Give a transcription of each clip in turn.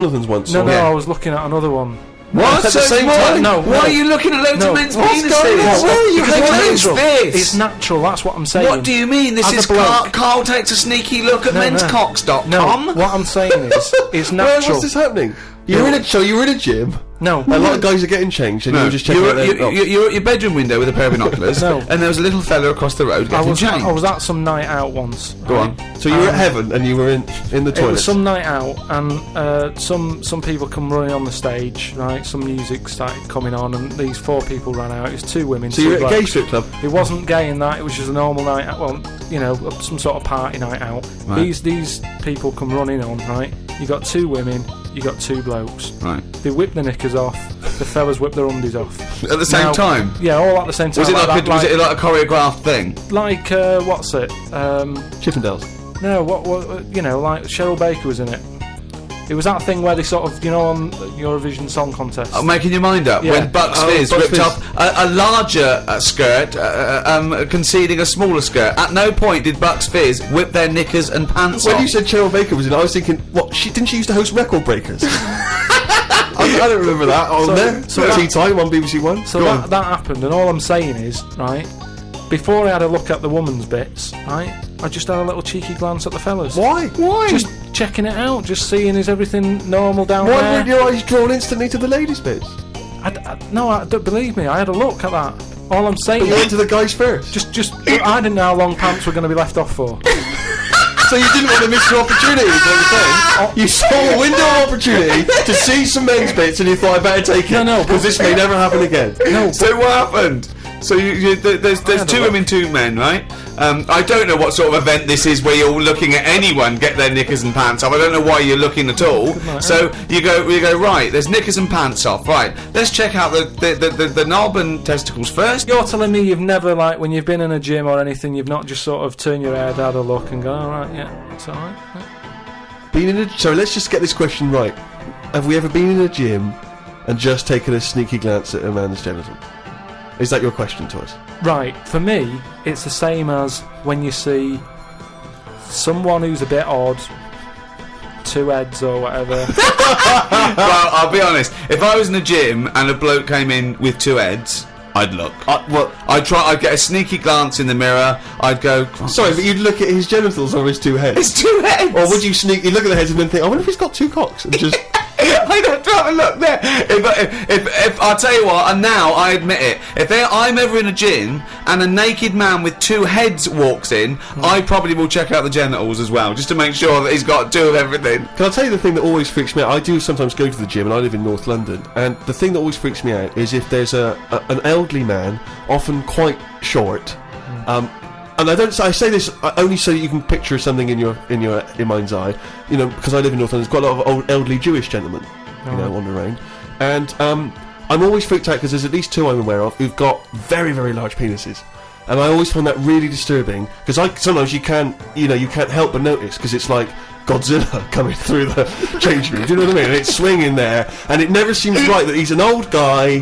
Jonathan's once. No, I was looking at another one. What? At the same time? No. Why are you looking at loads of men's penises? Where are you hanging What's this? It's natural, that's what I'm saying. What do you mean? This is Carl takes a sneaky look at menscocks.com. No, what I'm saying is, it's natural. What's this happening? You were in a gym. No. A lot of guys are getting changed, and you were just checking out you're at your bedroom window with a pair of binoculars, and there was a little fella across the road getting changed. I was at some night out once. Go on. So you were at heaven, and you were in the toilet. It was some night out, and some people come running on the stage, right? Some music started coming on, and these 4 people ran out. It was 2 women. So you were at a gay strip club? It wasn't gay in that. It was just a normal night out. Well, some sort of party night out. Right. These people come running on, right? You got 2 women. You got 2 blokes. Right. They whip the knickers off. The fellas whip their undies off. At the same time? Yeah, all at the same time. Was it like a choreographed thing? Like, what's it? Chippendales. No, what like Cheryl Baker was in it. It was that thing where they sort of, on Eurovision Song Contest. Oh, making your mind up. Yeah. When Bucks Fizz ripped off a larger skirt, conceding a smaller skirt. At no point did Bucks Fizz whip their knickers and pants off. When you said Cheryl Baker was in it, I was thinking, what? Didn't she used to host Record Breakers? I don't remember that on there. Tea Time on BBC One. So that happened, and all I'm saying is, right, before I had a look at the woman's bits, right, I just had a little cheeky glance at the fellas. Why? Just checking it out, just seeing is everything normal down there. Why weren't your eyes drawn instantly to the ladies' bits? No, don't believe me. I had a look at that. All I'm saying. But you went to the guys first. Just. I didn't know how long pants were going to be left off for. So you didn't want to miss your opportunity, is what you're saying? You saw a window of opportunity to see some men's bits, and you thought, I better take it. No, because this may never happen again. No. So what happened? So there's 2 women, 2 men, right? I don't know what sort of event this is where you're looking at anyone get their knickers and pants off. I don't know why you're looking at all. So you go right. There's knickers and pants off. Right. Let's check out the knob and testicles first. You're telling me you've never, like, when you've been in a gym or anything, you've not just sort of turned your head, had a look, and gone, all right, yeah, it's all right. So let's just get this question right. Have we ever been in a gym and just taken a sneaky glance at a man's genital? Is that your question to us? Right. For me, it's the same as when you see someone who's a bit odd, 2 heads or whatever. Well, I'll be honest. If I was in a gym and a bloke came in with 2 heads, I'd look. I'd get a sneaky glance in the mirror. I'd go. Sorry, but you'd look at his genitals or his 2 heads. His 2 heads. Or would you sneakily look at the heads and then think, I wonder if he's got 2 cocks, and just. I'd have to have a look there. If I'll tell you what, and now I admit it, if I'm ever in a gym and a naked man with 2 heads walks in, I probably will check out the genitals as well, just to make sure that he's got 2 of everything. Can I tell you the thing that always freaks me out? I do sometimes go to the gym, and I live in North London, and the thing that always freaks me out is if there's an elderly man, often quite short, and I say this only so that you can picture something in your mind's eye, because I live in North London. There's quite a lot of old elderly Jewish gentlemen, wandering around, and I'm always freaked out because there's at least 2 I'm aware of who've got very, very large penises, and I always find that really disturbing because sometimes you can't help but notice because it's like Godzilla coming through the change room. Do you know what I mean? And it's swinging there, and it never seems right that he's an old guy.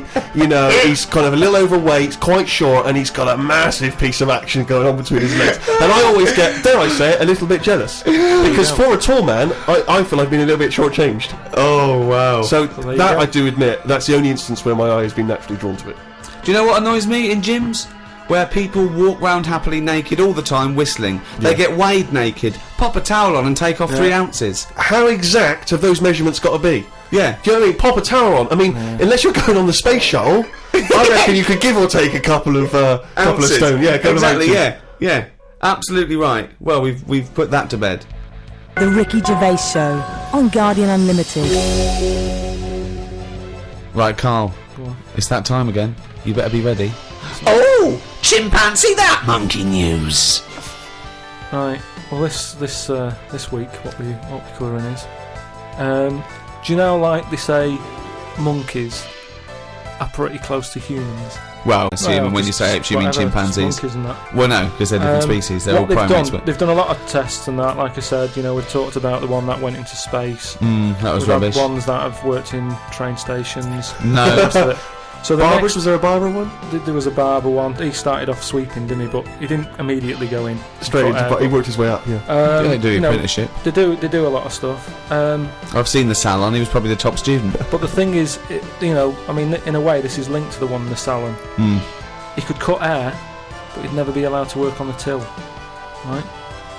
He's kind of a little overweight, quite short, and he's got a massive piece of action going on between his legs. And I always get, dare I say it, a little bit jealous because for a tall man, I feel I've been a little bit shortchanged. Oh wow! So that I do admit, that's the only instance where my eye has been naturally drawn to it. Do you know what annoys me in gyms? Where people walk round happily naked all the time whistling. They get weighed naked, pop a towel on and take off 3 ounces. How exact have those measurements got to be? Yeah. Do you know what I mean? Pop a towel on. I mean, unless you're going on the space shuttle, I reckon you could give or take a couple of stone. Yeah, exactly. Yeah. Absolutely right. Well, we've put that to bed. The Ricky Gervais Show on Guardian Unlimited. Right, Carl. It's that time again. You better be ready. Oh, chimpanzee that monkey news. Right. Well, this week, what we covering is, do you know, like they say, monkeys are pretty close to humans. Well, assuming when you say apes, you mean chimpanzees. Monkeys and that. Well, no, because they're different species. They're all primates. They've done a lot of tests and that. Like I said, we've talked about the one that went into space. That was rubbish. Ones that have worked in train stations. No. So the Barbers, next, was there a barber one? there was a barber one. He started off sweeping, didn't he? But he didn't immediately go in Straight into, but he worked his way up, yeah. Yeah, they do you know, apprenticeship. They do a lot of stuff. I've seen the salon. He was probably the top student. But the thing is, I mean, in a way, this is linked to the one in the salon. He could cut hair, but he'd never be allowed to work on the till, right?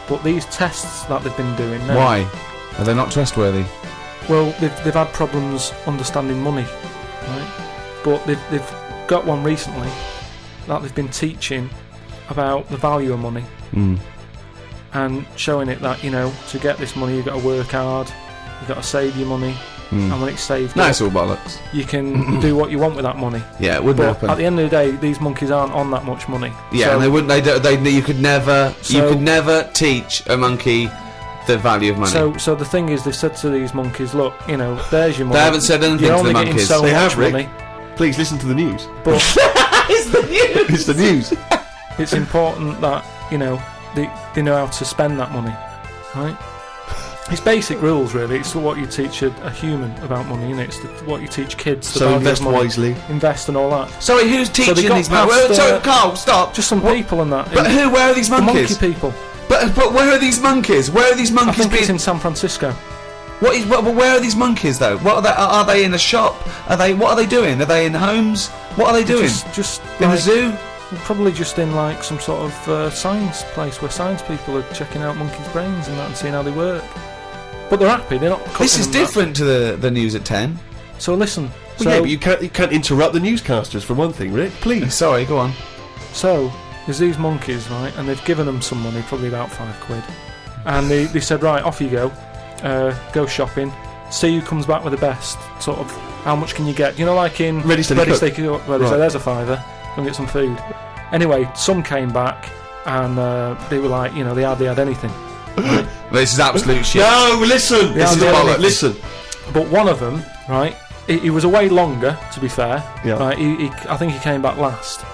But these tests that they've been doing now, Why? Are they not trustworthy? well, they've had problems understanding money, right? But they've got one recently that they've been teaching about the value of money and showing it that, to get this money you've got to work hard, you've got to save your money, and when it's saved No, up, it's all bollocks. you can do what you want with that money. Yeah, it wouldn't But happen. at the end of the day, these monkeys aren't on that much money. Yeah, So- and they wouldn't. You could never teach a monkey the value of money. So the thing is, they've said to these monkeys, look, there's your money. They haven't said anything You're to the only getting monkeys. so They much have, Rick. money, Please listen to the news. but It's the news. It's the news. it's important that they know how to spend that money, right? It's basic rules, really. It's what you teach a human about money, and it's what you teach kids. The So value of invest money, wisely. invest and all that. Sorry, who's they teaching got these past, monkeys? Sorry, Carl, stop. Just some people and that. But who? Where are these the monkey monkeys? people. But where are these monkeys? Where are these I monkeys think it's being? in San Francisco. Where are these monkeys though? What are they in a shop? What are they doing? Are they in homes? What are they doing? Just In the like, zoo? probably just in like some sort of science place where science people are checking out monkeys' brains and that and seeing how they work. But they're happy. They're not. This is cutting them different to the news at 10. that. So listen. Well, yeah, but you can't interrupt the newscasters for one thing, Rick. Please. Sorry, go on. So there's these monkeys, right? And they've given them some money, probably about £5, and they said, right, off you go, go shopping. See who comes back with the best. Sort of, how much can you get? Like in Ready, steady, cook. Steady, Cook, where they Right. say, there's a £5, go and get some food. Anyway, some came back and they were like, they hardly had anything. This is absolute shit. No, listen. Yeah, This is I'm bollocks. telling you. Listen. But one of them, right, he was away longer, to be fair. Yeah. Right, I think he came back last.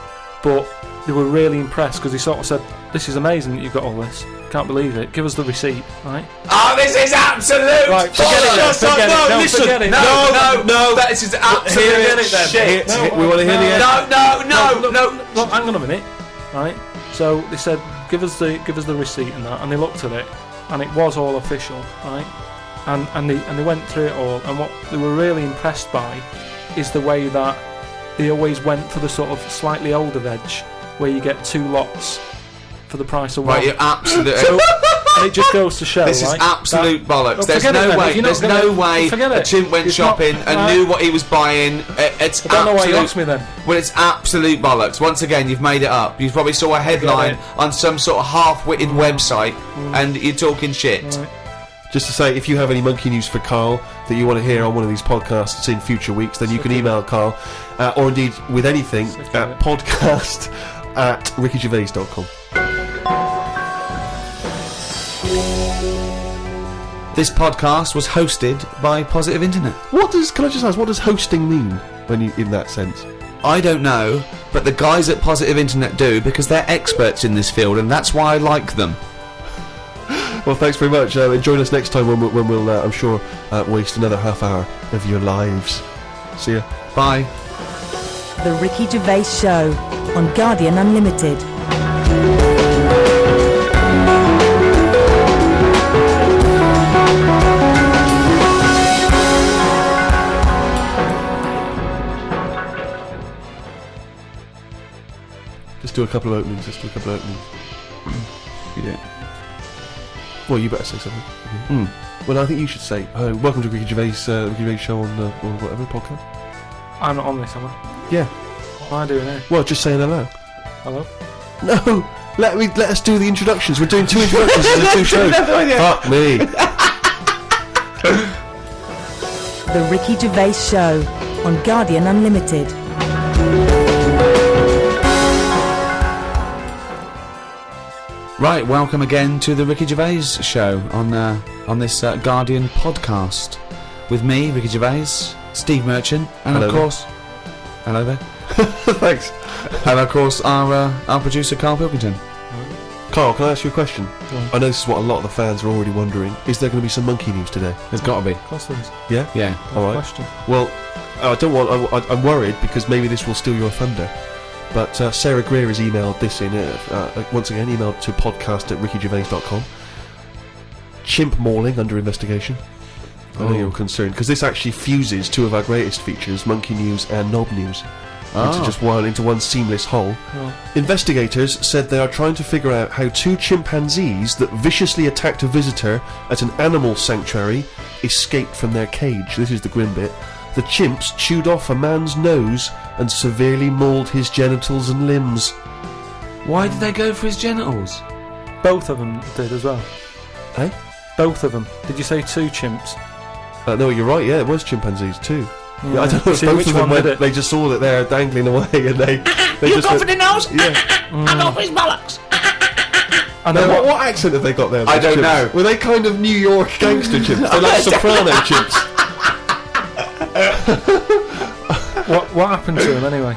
But they were really impressed because he sort of said, this is amazing that you've got all this. Can't believe it. Give us the receipt, right? Oh, this is absolute Right, forget it then, forget it. No, listen. forget it. No, this is absolute Hear it. shit. We want to hear the end. No. Look, hang on a minute, right? So they said, give us the receipt and that, and they looked at it, and it was all official, right? And they went through it all, and what they were really impressed by is the way that they always went for the sort of slightly older veg, where you get 2 lots for the price of one. Right, you're absolute. So, and it just goes to show, This is right, absolute bollocks. Well, There's forget it no then. way. If you're not There's gonna- no way forget a it. chimp went It's not- shopping and right. knew what he was buying. It's I don't know why you absolute. asked me then. Well, it's absolute bollocks. Once again, you've made it up. You probably saw a headline on some sort of half-witted website, and you're talking shit. Right. Just to say, if you have any monkey news for Carl that you want to hear on one of these podcasts in future weeks, then you can email Carl, or indeed with anything, at podcast@rickygervais.com. This podcast was hosted by Positive Internet. Can I just ask, what does hosting mean when you, in that sense? I don't know, but the guys at Positive Internet do, because they're experts in this field, and that's why I like them. Well, thanks very much. Join us next time when we'll I'm sure, waste another half hour of your lives. See ya. Bye. The Ricky Gervais Show on Guardian Unlimited. Just do a couple of openings. Yeah. Well, you better say something. Well, I think you should say, welcome to Ricky Gervais Show on whatever podcast. I'm not on this, am I? Yeah. What am I doing here? Well, just saying hello. Hello? No, let us do the introductions. We're doing 2 introductions in 2 shows. Fuck me. The Ricky Gervais Show on Guardian Unlimited. Right, welcome again to the Ricky Gervais Show on this Guardian podcast with me, Ricky Gervais, Steve Merchant, and Hello of there. course, hello there, Thanks. and of course our producer Carl Pilkington. Carl, can I ask you a question? Go on. I know this is what a lot of the fans are already wondering. Is there going to be some monkey news today? There's got to be, Customs. Yeah? yeah. All right. Question. Well, I don't want. I'm worried because maybe this will steal your thunder. But Sarah Greer has emailed this in. Once again, emailed to podcast@rickygervais.com. Chimp mauling under investigation. I know you're concerned because this actually fuses two of our greatest features, Monkey News and Knob News, into one seamless whole. Investigators said they are trying to figure out how two chimpanzees that viciously attacked a visitor at an animal sanctuary escaped from their cage. This is the grim bit. The chimps chewed off a man's nose and severely mauled his genitals and limbs. Why did they go for his genitals? Both of them did as well. Eh? Both of them. Did you say two chimps? No, you're right. Yeah, it was chimpanzees too. Yeah, I don't know if See, both which of them one went. did it? They just saw that they're dangling away, and they You just go went, for the nose? yeah. I go for his bollocks. And Now, then what accent have they got there? I those don't chimps? know. Were they kind of New York gangster chimps? They're like soprano chimps. what happened to them anyway?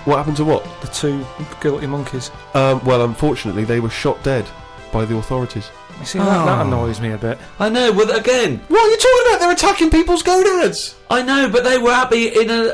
What happened to what? The two guilty monkeys. Well, unfortunately, they were shot dead by the authorities. You see, that annoys me a bit. I know, well, again, What are you talking about? They're attacking people's gonads. I know, but they were happy in an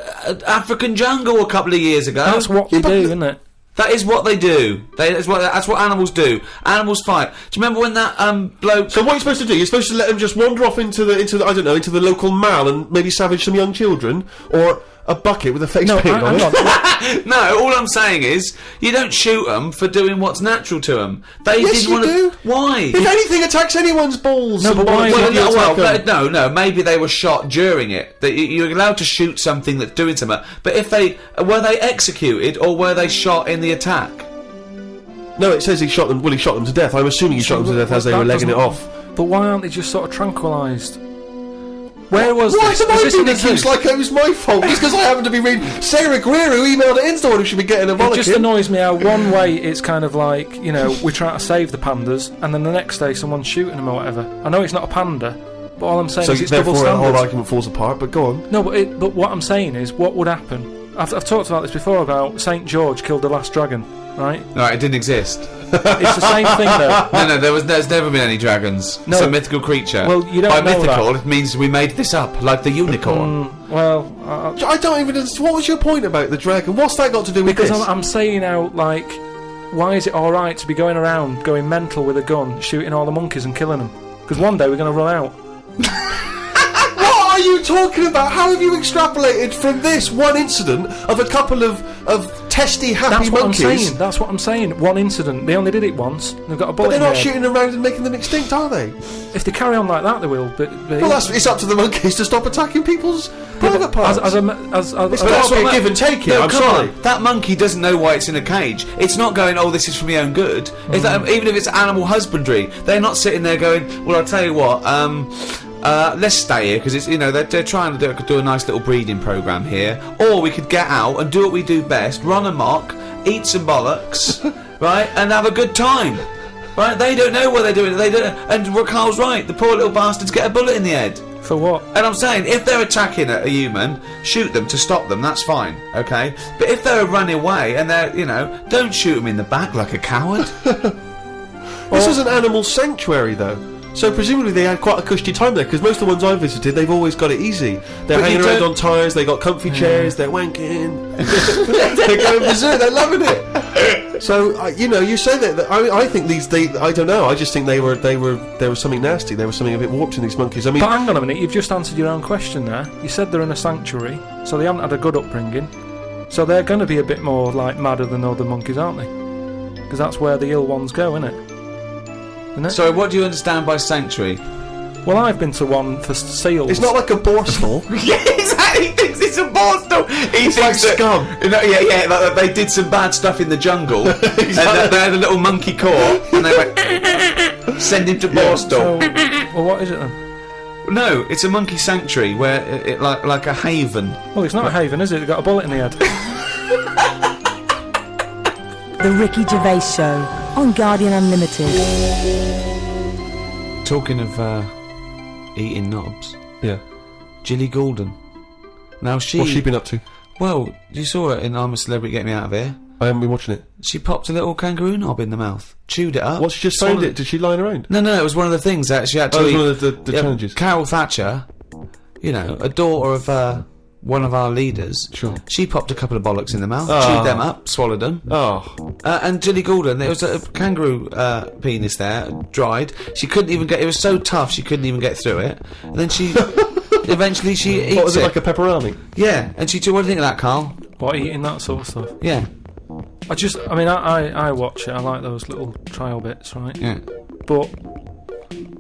African jungle a couple of years ago. That's what they but do, the- isn't it? That is what they do. That's what animals do. Animals fight. Do you remember when that bloke? So what are you supposed to do? You're supposed to let them just wander off into the I don't know, into the local mall and maybe savage some young children, or a bucket with a face paint on hang it. on. No, all I'm saying is you don't shoot them for doing what's natural to them. They Yes, didn't you want do. to. Why? If anything attacks anyone's balls, No, and but why bollocks, would you you attack them. no. Maybe they were shot during it. You're allowed to shoot something that's doing something. But if were they executed or were they shot in the attack? No, it says he shot them. Well, he shot them to death. I'm assuming he shot them to death as they were legging it off. But why aren't they just sort of tranquilised? Where was Why this? am Was I this in being the zoo? accused like it was my fault? Just because I happen to be reading Sarah Greer, who emailed it in, who should be getting a It just bollocking. annoys me how one way it's kind of like, you know, we're trying to save the pandas, and then the next day someone's shooting them or whatever. I know it's not a panda, but all I'm saying So is it's double therefore the whole standards. argument falls apart. But go on. No, but what I'm saying is, what would happen? I've talked about this before about St. George killed the last dragon, right? Right, it didn't exist. It's the same thing though. No, there's never been any dragons. No. It's a mythical creature. Well, you don't By know mythical, that. it means we made this up, like the unicorn. Well, I don't even. What was your point about the dragon? What's that got to do with because this? I'm saying out like, why is it all right to be going around going mental with a gun, shooting all the monkeys and killing them? Because one day we're going to run out. What are you talking about? How have you extrapolated from this one incident of a couple of testy, happy That's what monkeys? I'm saying. That's what I'm saying. One incident. They only did it once. They've got a But bullet they're in their not head. shooting around and making them extinct, are they? If they carry on like that, they will. But Well, it's up to the monkeys to stop attacking people's private parts. as It's got as to be a give and take here. No, I'm come sorry. on. That monkey doesn't know why it's in a cage. It's not going, oh, this is for my own good. It's like, even if it's animal husbandry, they're not sitting there going, well, I'll tell you what, let's stay here because it's they're trying to do a nice little breeding program here, or we could get out and do what we do best: run amok, eat some bollocks, right, and have a good time. Right? They don't know what they're doing. They don't. And Carl's right. The poor little bastards get a bullet in the head. for what? And I'm saying, if they're attacking a human, shoot them to stop them, that's fine, okay? But if they're running away and they're, don't shoot them in the back like a coward. This is an animal sanctuary, though. So presumably they had quite a cushy time there, because most of the ones I've visited, they've always got it easy. They're But hanging you around don't- on tyres, they got comfy chairs, they're wanking, they're going berserk, they're loving it. So you say that. I think I don't know. I just think there was something nasty. There was something a bit warped in these monkeys. I mean, But hang on a minute, you've just answered your own question there. You said they're in a sanctuary, so they haven't had a good upbringing. So they're going to be a bit more like madder than other monkeys, aren't they? Because that's where the ill ones go, isn't it? So what do you understand by sanctuary? Well, I've been to one for seals. it's not like a borstal. Yeah, exactly. He thinks it's a borstal. He It's like thinks that, scum. That they did some bad stuff in the jungle, and that they had a little monkey court, and they went send him to borstal. Well, what is it then? No, it's a monkey sanctuary where it like a haven. Well, it's not a haven, is it? They've got a bullet in the head. The Ricky Gervais Show on Guardian Unlimited. Talking of eating knobs, Yeah. Gilly Goulden. Now What's she been up to? Well, you saw her in I'm a Celebrity, Get Me Out of Here. I haven't been watching it. She popped a little kangaroo knob in the mouth, chewed it up. What, she just found swallowed it? Did she line around? No, it was one of the things that she had to Oh, it was eat. one of the challenges. Carol Thatcher, a daughter of one of our leaders. Sure. She popped a couple of bollocks in the mouth, Oh. chewed them up, swallowed them. Oh. And Jilly Goulden, there was a kangaroo penis there, dried. She couldn't even get. It was so tough, she couldn't even get through it. And then she, eventually, she eats What was it, like a pepperoni? Yeah, and she. What do you think of that, Carl? What, eating that sort of stuff? Yeah, I watch it. I like those little trial bits, right? yeah. But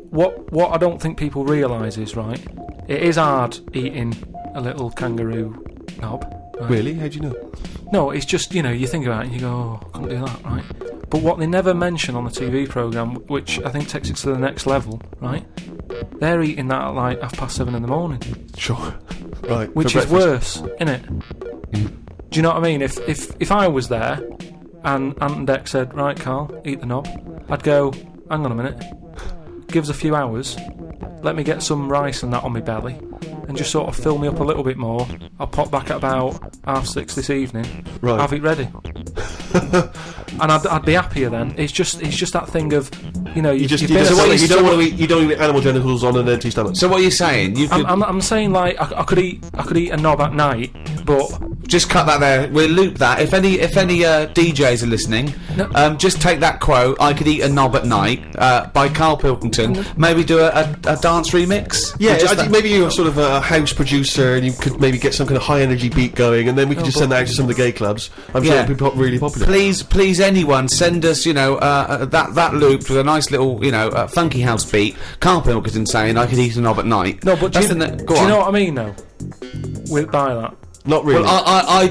what I don't think people realise is, right, it is hard eating a little kangaroo knob. Right? Really? How do you know? No, it's just, you think about it and you go, oh, I couldn't do that, right? But what they never mention on the TV programme, which I think takes it to the next level, right, they're eating that at like 7:30 in the morning. Sure. Right. Which for is breakfast. worse, innit? Do you know what I mean? If I was there and Ant and Dec said, right, Carl, eat the knob, I'd go, hang on a minute, give us a few hours, let me get some rice and that on my belly, and just sort of fill me up a little bit more. I'll pop back at about 6:30 this evening, Right. have it ready. And I'd be happier then. It's just that thing of, You don't want to eat animal genitals on an empty stomach. So what are you saying? You could I'm saying, like, I could eat a knob at night, but just cut that there. We'll loop that. If any DJs are listening, No. just take that quote. I could eat a knob at night by Carl Pilkington. Maybe do a dance remix. Yeah, Or just I think maybe you're sort of a house producer and you could maybe get some kind of high energy beat going, and then we could just send that out to some of the gay clubs. I'm sure it'd be really popular. Please, anyone send us, that loop with a nice little, funky house beat. Carl Pilkington saying I could eat a knob at night. no, but do you know what I mean, though? By that. Not really. Well, I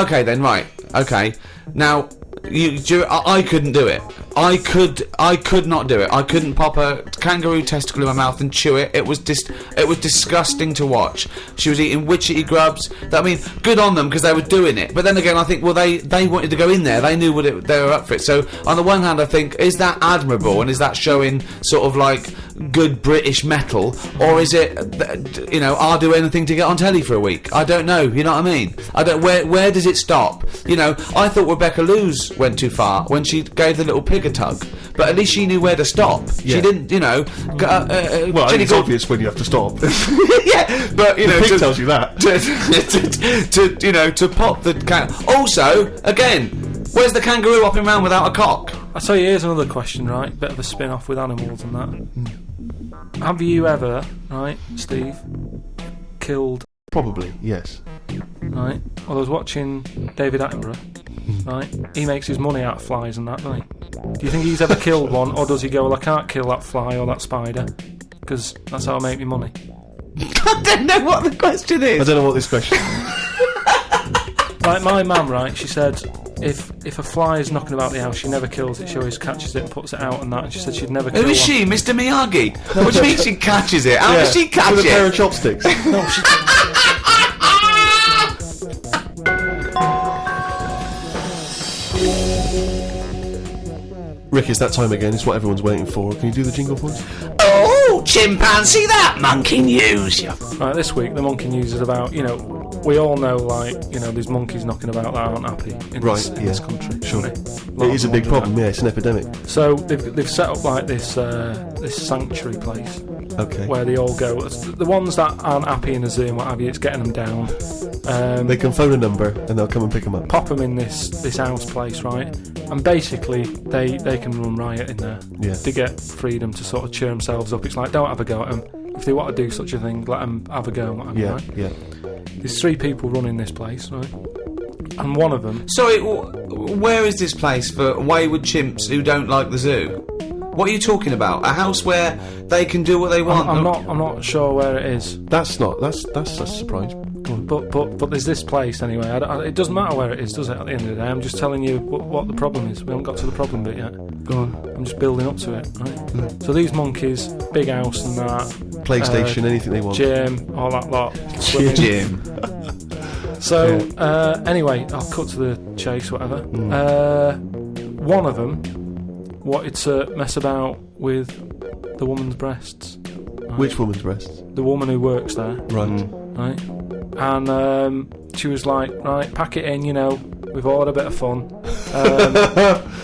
okay then, right? Okay, now I couldn't do it. I could not do it. I couldn't pop a kangaroo testicle in my mouth and chew it. It was disgusting to watch. She was eating witchetty grubs. I mean, good on them because they were doing it. But then again, I think, well, they wanted to go in there. They knew they were up for it. So on the one hand, I think, is that admirable and is that showing sort of like good British metal, or is it, I'll do anything to get on telly for a week? I don't know. You know what I mean? I don't. Where does it stop? I thought Rebecca Lewis went too far when she gave the little pig a tug, but at least she knew where to stop. Yeah. She didn't, well, it's obvious when you have to stop. yeah, but the pig tells you that. To pop the can. Also, again, where's the kangaroo hopping around without a cock? I'll tell you, here's another question, right? Bit of a spin-off with animals and that. Have you ever, right, Steve, killed... Probably, yes. Right? Well, I was watching David Attenborough, right? He makes his money out of flies and that, doesn't he? Do you think he's ever killed one, or does he go, well, I can't kill that fly or that spider, because that's how I make my money? I don't know what the question is. I don't know what this question is. Like my mum, right, she said if a fly is knocking about the house, she never kills it, she always catches it and puts it out and that, and she said she'd never kill Who is one. she, Mr. Miyagi? What do you mean she catches it? How does she catch With a pair it? of chopsticks. No, she... Rick, it's that time again. It's what everyone's waiting for. Can you do the jingle for us? Oh, chimpanzee that monkey news. Right, this week the monkey news is about, we all know, like, there's monkeys knocking about that aren't happy in this country. Sure. It It is a big problem, yeah, it's an epidemic. So they've set up like this sanctuary place. Okay. Where they all go. The ones that aren't happy in the zoo and what have you, it's getting them down. They can phone a number and they'll come and pick them up. Pop them in this house place, right? And basically they can run riot in there. Yeah. To get freedom to sort of cheer themselves up. It's like, don't have a go at them. If they want to do such a thing, let them have a go and what have you, Yeah, right? yeah. There's 3 people running this place, right? And one of them... Sorry, where is this place for wayward chimps who don't like the zoo? What are you talking about? A house where they can do what they want? I'm not sure where it is. That's a surprise. But there's this place anyway. It doesn't matter where it is, does it? At the end of the day, I'm just telling you what the problem is. We haven't got to the problem bit yet. Go on. I'm just building up to it, right? So these monkeys, big house and that, PlayStation, anything they want. gym, all that lot. Jim. So anyway, I'll cut to the chase, whatever. One of them wanted to mess about with the woman's breasts. Right? Which woman's breasts? The woman who works there. Right. right? And she was like, right, pack it in, we've all had a bit of fun.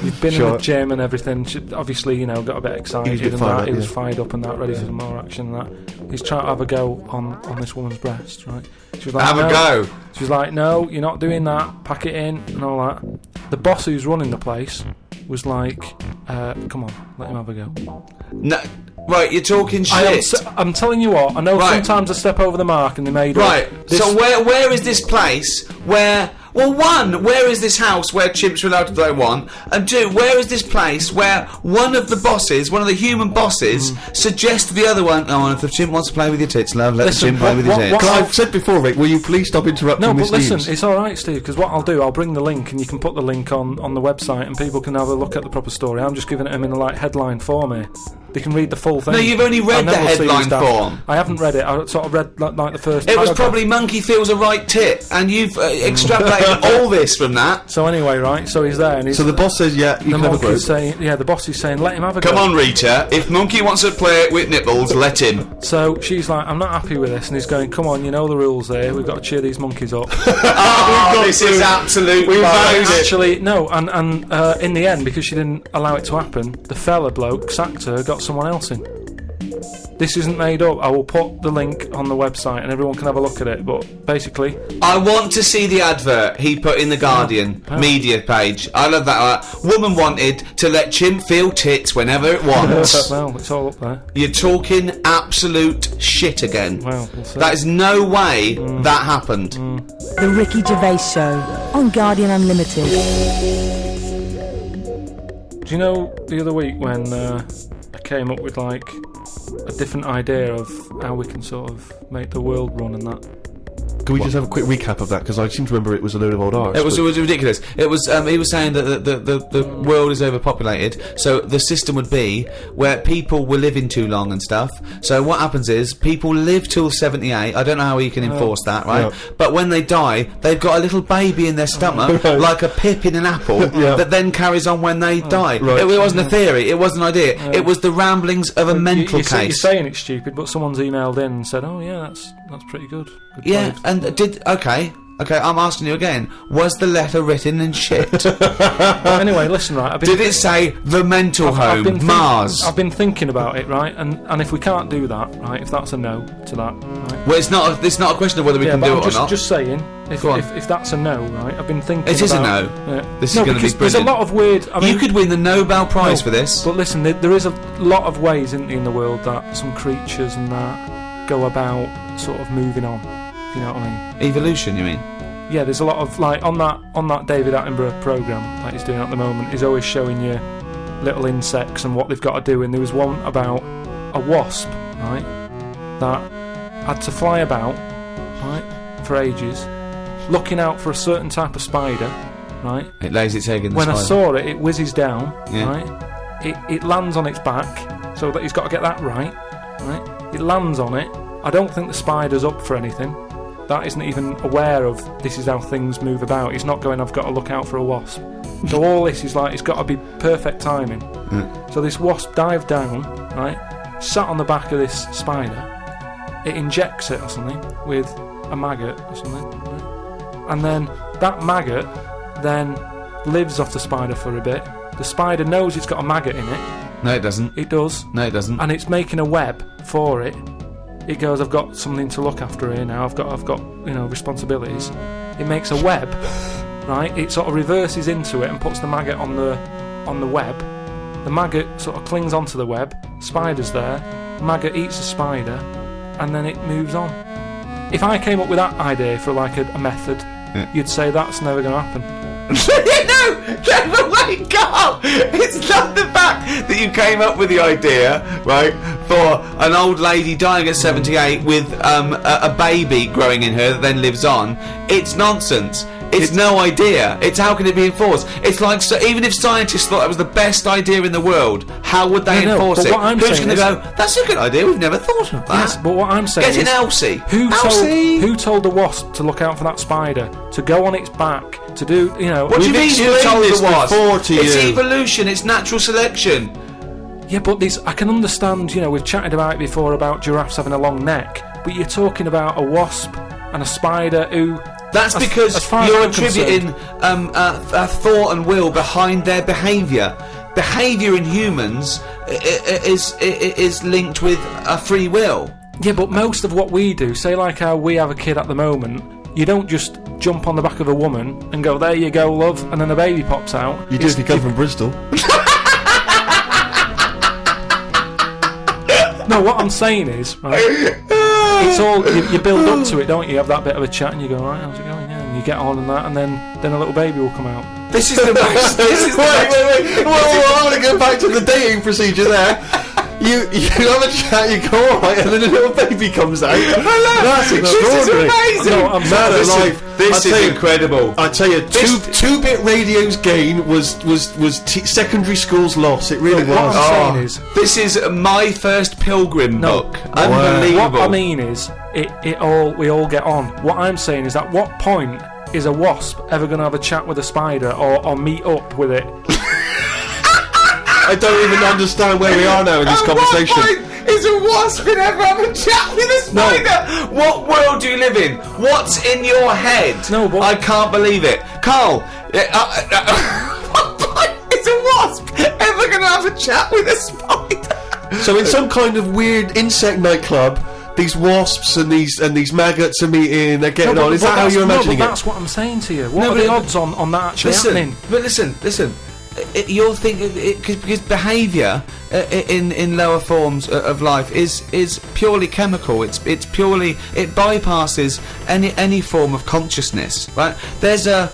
You've been in the gym and everything. She obviously, got a bit excited and that. He was fired up and that, ready for some more action and that. He's trying to have a go on this woman's breast, right? She was like, have a go. She was like, no, you're not doing that. Pack it in and all that. The boss who's running the place was like, come on, let him have a go. No. Right, you're talking shit. I'm telling you what, I know sometimes I step over the mark and they made Right, so where is this place where... Well, one, where is this house where chimps are allowed to throw one? And two, where is this place where one of the bosses, one of the human bosses, suggests to the other one, oh, if the chimp wants to play with your tits, love, let the chimp play with your tits. I've said before, Rick, will you please stop interrupting No, Miss but listen, Neves? it's alright, Steve, because what I'll do, I'll bring the link and you can put the link on the website and people can have a look at the proper story. I'm just giving it them in a headline form here. They can read the full thing. No, you've only read the headline form. I haven't read it. I sort of read like the first. It was probably monkey feels a right tit, and you've extrapolated all this from that. So anyway, right? So he's there, and he's so the boss says, "Yeah, you can have a go." The boss is saying, "Let him have a go." Come on, Rita. If monkey wants to play with nipples, let him. So she's like, "I'm not happy with this," and he's going, "Come on, you know the rules here. We've got to cheer these monkeys up." This is absolute. Actually, no, and in the end, because she didn't allow it to happen, the fella bloke sacked her, got someone else in. This isn't made up. I will put the link on the website and everyone can have a look at it. But basically, I want to see the advert he put in the Guardian media page. I love that. Woman wanted to let chimp feel tits whenever it wants. well, it's all up there. You're talking absolute shit again. Well, we'll see. That is no way that happened. The Ricky Gervais Show on Guardian Unlimited. Do you know the other week when I came up with like a different idea of how we can sort of make the world run and that? Can we just have a quick recap of that? Because I seem to remember it was a load of old arse. It was ridiculous. It was he was saying that the world is overpopulated, so the system would be where people were living too long and stuff. So what happens is people live till 78. I don't know how you can enforce that, right? Yeah. But when they die, they've got a little baby in their stomach, like a pip in an apple, that then carries on when they die. Right. It wasn't a theory. It wasn't an idea. It was the ramblings of a mental case. You're saying it's stupid, but someone's emailed in and said, "Oh yeah, that's pretty good." Good Yeah, point." and okay, I'm asking you again. Was the letter written in shit? Anyway, listen, right. Did it say the mental home, Mars? I've been thinking about it, right, and if we can't do that, right, if that's a no to that, right. Well, it's not a question of whether we can do it or not. Just saying, if that's a no, right, I've been thinking. It is a no. Yeah. This is going to be because there's a brilliant. lot of weird. I mean, You could win the Nobel Prize for this. But listen, there is a lot of ways in the world that some creatures and that go about sort of moving on. If you know what I mean? Evolution, you mean? Yeah, there's a lot of like on that David Attenborough programme that he's doing at the moment. He's always showing you little insects and what they've got to do. And there was one about a wasp, right, that had to fly about, right, for ages, looking out for a certain type of spider, right. It lays its egg in the When spider. I saw it, it whizzes down, Yeah. right. It lands on its back, so that he's got to get that right. It lands on it. I don't think the spider's up for anything. That isn't even aware of this is how things move about. He's not going, I've got to look out for a wasp. So all this is like, it's got to be perfect timing. So this wasp dived down, right, sat on the back of this spider. It injects it or something with a maggot or something, right? And then that maggot then lives off the spider for a bit. The spider knows it's got a maggot in it. No, it doesn't. It does. No, it doesn't. And it's making a web for it. It goes, I've got something to look after here now. I've got responsibilities. It makes a web, right? It sort of reverses into it and puts the maggot on the web. The maggot sort of clings onto the web. Spider's there. Maggot eats the spider, and then it moves on. If I came up with that idea for like a method, you'd say that's never going to happen. No, wake up! It's not the fact that you came up with the idea, right, for an old lady dying at 78 with a baby growing in her that then lives on. It's nonsense. It's no idea. It's how can it be enforced? It's like, so even if scientists thought that was the best idea in the world, how would they enforce but it? what I'm Who's saying going to is- go, that's a good idea, we've never thought of that. Yes, but what I'm saying Get in is, Elsie. who told the wasp to look out for that spider, to go on its back, to do, What do you We've mean you explained told this the wasp? before to It's you. evolution, it's natural selection. Yeah, but I can understand, we've chatted about it before about giraffes having a long neck, but you're talking about a wasp and a spider who. That's because as far as you're I'm attributing a thought and will behind their behaviour. Behaviour in humans is linked with a free will. Yeah, but most of what we do, say like how we have a kid at the moment, you don't just jump on the back of a woman and go, there you go, love, and then a baby pops out. You do if you come from Bristol. No, what I'm saying is, right, it's all, you build up to it, don't you? You have that bit of a chat and you go, right, how's it going? Yeah, and you get on and that, and then a little baby will come out. This is the most. Wait. Whoa, I want to go back to the dating procedure there. You have a chat, you go alright, and then a little baby comes out. That's extraordinary. This is amazing. No, I'm sorry. This is incredible. I tell you, two-bit radio's gain was secondary school's loss. It really What was. I'm saying is, This is my first pilgrim book. what Unbelievable. I mean is, we all get on. What I'm saying is, at what point is a wasp ever going to have a chat with a spider or meet up with it? I don't even understand where we are now in this conversation. What point is a wasp gonna ever have a chat with a spider? What world do you live in? What's in your head? No, but I can't believe it. Carl, what point is a wasp ever gonna have a chat with a spider? So in some kind of weird insect nightclub, these wasps and these maggots are meeting, they're getting on. Is that how you're imagining but it? that's what I'm saying to you. What are the odds on that actually happening? But listen. You're thinking because behaviour in lower forms of life is purely chemical. It's purely, it bypasses any form of consciousness. Right? There's a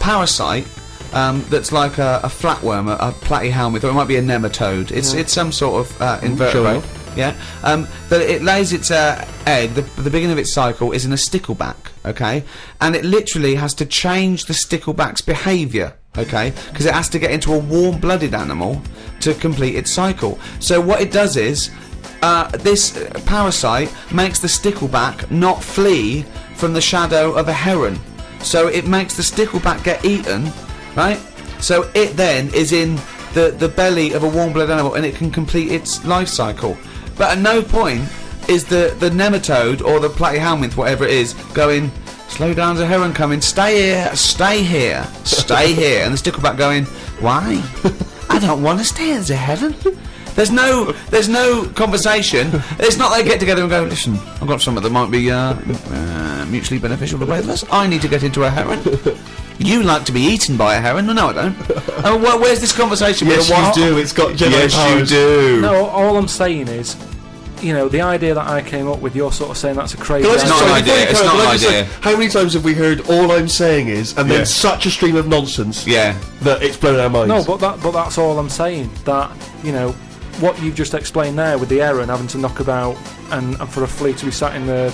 parasite that's like a flatworm, a platyhelminth, or it might be a nematode. It's some sort of invertebrate. Sure. Yeah, that it lays its egg. The beginning of its cycle is in a stickleback, okay, and it literally has to change the stickleback's behaviour, okay, because it has to get into a warm-blooded animal to complete its cycle. So what it does is, this parasite makes the stickleback not flee from the shadow of a heron, so it makes the stickleback get eaten, right? So it then is in the belly of a warm-blooded animal, and it can complete its life cycle. But at no point is the nematode or the platyhelminth, whatever it is, going, slow down, there's a heron coming, stay here, and the stickleback going, why? I don't want to stay, there's a heron. There's no conversation. It's not they get together and go, listen, I've got something that might be mutually beneficial to both of us. I need to get into a heron. You like to be eaten by a heron? No, I don't. Oh, where's this conversation? Yes, you do. It's got Jedi powers. Yes, you do. No, all I'm saying is, the idea that I came up with, you're sort of saying that's a crazy It's not an idea. It's not an idea. How many times have we heard all I'm saying is, and then such a stream of nonsense that it's blown our minds? No, but that's all I'm saying. That, what you've just explained there with the heron having to knock about and for a flea to be sat in the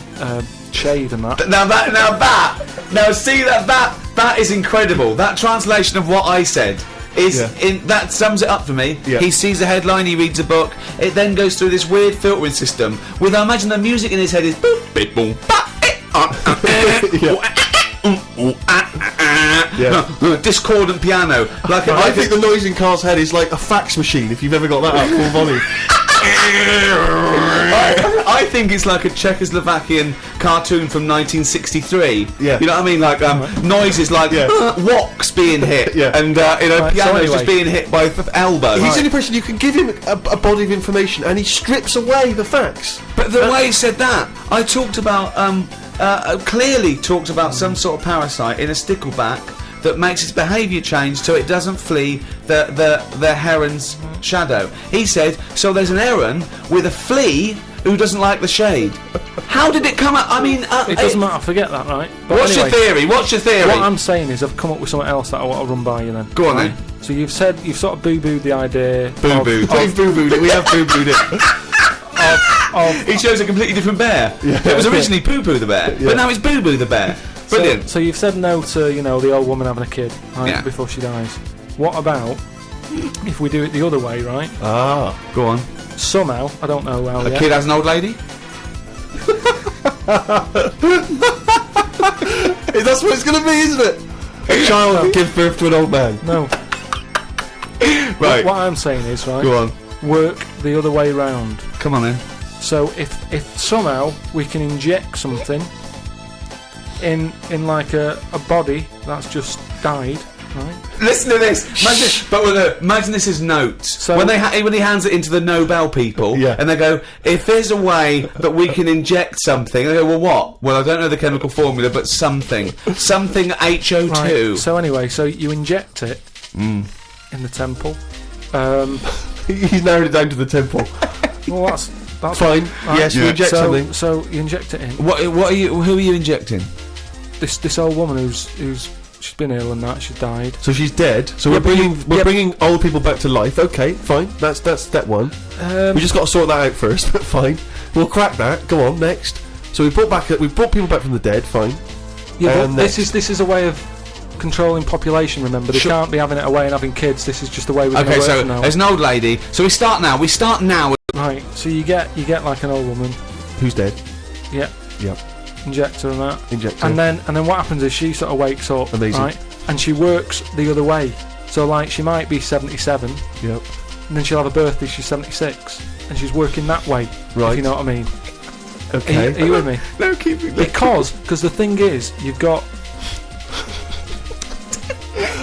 shade and that. Now see that is incredible. That translation of what I said that sums it up for me. Yeah. He sees a headline, he reads a book. It then goes through this weird filtering system with, I imagine the music in his head is boop, beep, boom, discordant piano. Like I think the noise in Carl's head is like a fax machine. If you've ever got that up full volume. I think it's like a Czechoslovakian cartoon from 1963. Yeah. You know what I mean? Like noises like woks being hit, and pianos just being hit by elbow. He's the only person you can give him a body of information, and he strips away the facts. But the way he said that, I talked about clearly talked about some sort of parasite in a stickleback that makes its behaviour change so it doesn't flee the heron's shadow. He said, so there's an heron with a flea who doesn't like the shade. How did it come out? I mean... it doesn't matter, forget that, right? But What's your theory? What I'm saying is I've come up with something else that I want to run by you then. Go on then. So you've sort of boo-booed the idea... Boo-booed. We've boo-booed it. We have boo-booed it. He chose a completely different bear. Yeah. It was originally Poo-Poo the bear, but now it's Boo-Boo the bear. Brilliant. So you've said no to, the old woman having a kid, right, before she dies. What about if we do it the other way, right? Go on. Somehow, I don't know how A kid has an old lady? That's what it's going to be, isn't it? A child will give birth to an old man. No. Right. What I'm saying is, right? Go on. Work the other way round. Come on then. So if somehow we can inject something in like a body that's just died, right? Listen to this. Imagine this is notes. So- when he hands it into the Nobel people, Yeah. and they go, if there's a way that we can inject something, they go, well, what? Well, I don't know the chemical formula, but something HO2. Right. So anyway, so you inject it in the temple. He's narrowed it down to the temple. Well, that's Fine. right. Yes, you inject something. So you inject it in. What are you? Who are you injecting? This old woman who's she's been ill and that she died. So she's dead. So Yeah, we're bringing old people back to life. Okay, fine. That's step one. We just got to sort that out first. But fine, we'll crack that. Go on, next. So we brought people back from the dead. Fine. Yeah, but next. this is a way of controlling population. Remember, they can't be having it away and having kids. This is just the way we're going to Okay, work so from now. there's an old lady. So we start now. Right. So you get like an old woman. Who's dead? Yeah. Yep. Injector and that. Injector. And then what happens is she sort of wakes up. Amazing. Right. And she works the other way. So like she might be 77. Yep. And then she'll have a birthday. She's 76. And she's working that way. Right. If you know what I mean. Okay. Are you with me? No, keep it. Because the thing is, you've got.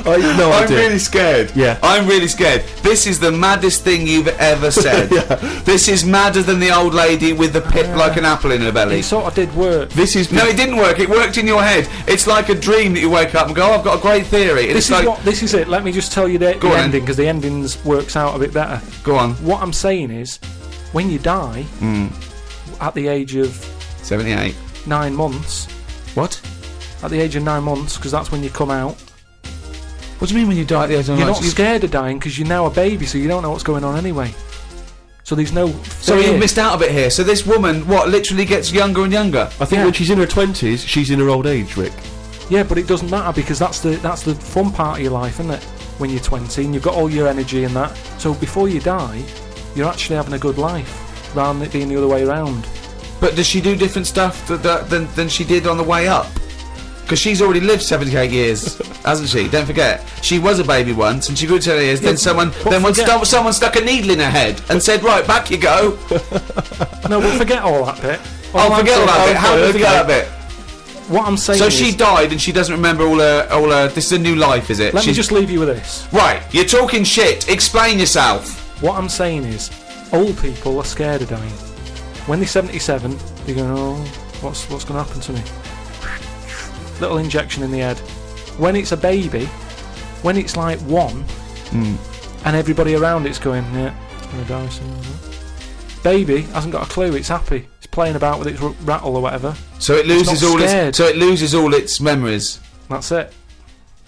I'm really scared. Yeah. I'm really scared. This is the maddest thing you've ever said. Yeah. This is madder than the old lady with the pit like an apple in her belly. It sort of did work. This is No, it didn't work. It worked in your head. It's like a dream that you wake up and go, oh, I've got a great theory. And This is it. Let me just tell you the Go on then. ending, because the endings works out a bit better. Go on. What I'm saying is, when you die at the age of 78. 9 months, What? at the age of 9 months, because that's when you come out. What do you mean when you die at the age of You're 9 not scared of dying because you're now a baby, so you don't know what's going on anyway. So there's no So fear. you've missed out a bit here. So this woman, literally gets younger and younger? I think when she's in her 20s, she's in her old age, Rick. Yeah, but it doesn't matter because that's the fun part of your life, isn't it? When you're 20 and you've got all your energy and that. So before you die, you're actually having a good life rather than it being the other way around. But does she do different stuff than she did on the way up? Because she's already lived 78 years, hasn't she? Don't forget, she was a baby once, and she grew to 70 years. Then someone stuck a needle in her head and said, "Right, back you go." No, we'll forget all that bit. I'll forget all that bit. How do we forget that bit? What I'm saying So is, she died, and she doesn't remember all her. This is a new life, is it? let me just leave you with this. Right, you're talking shit. Explain yourself. What I'm saying is, old people are scared of dying. When they're 77, they go, "Oh, what's going to happen to me?" Little injection in the head. When it's a baby, when it's like 1, and everybody around it's going, "Yeah, it's going to die soon." Baby hasn't got a clue. It's happy. It's playing about with its rattle or whatever. So it loses not all scared. its. So it loses all its memories. That's it.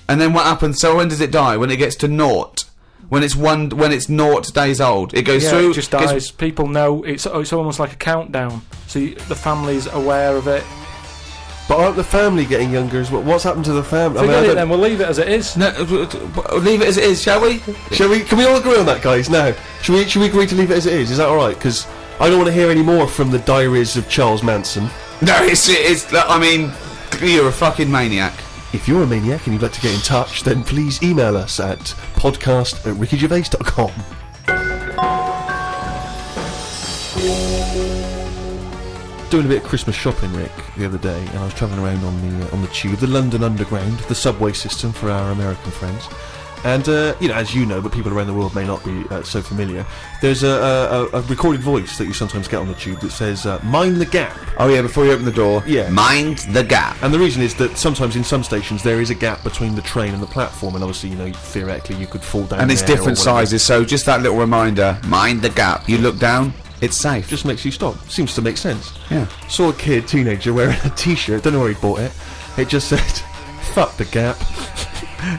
And then what happens? So when does it die? When it gets to naught? When it's 0 days old, it goes Yeah, through. it just dies. People know it's almost like a countdown. So the family's aware of it. But aren't the family getting younger as well? What's happened to the family? Forget I it don't- then. We'll leave it as it is. No, leave it as it is, shall we? Shall we? Can we all agree on that, guys? Now, should we agree to leave it as it is? Is that all right? Because I don't want to hear any more from the diaries of Charles Manson. No, it's. I mean, you're a fucking maniac. If you're a maniac and you'd like to get in touch, then please email us at podcast@rickygervais.com. Doing a bit of Christmas shopping, Rick, the other day, and I was travelling around on the tube, the London Underground, the subway system for our American friends. And as you know, but people around the world may not be so familiar. There's a recorded voice that you sometimes get on the tube that says, "Mind the gap." Oh yeah, before you open the door. Yeah. Mind the gap. And the reason is that sometimes in some stations there is a gap between the train and the platform, and obviously, theoretically you could fall down. And it's there or different whatever. sizes, so just that little reminder. Mind the gap. You look down, it's safe. Just makes you stop. Seems to make sense. Yeah. Saw a teenager wearing a t-shirt, don't know where he bought it. It just said, "Fuck the gap."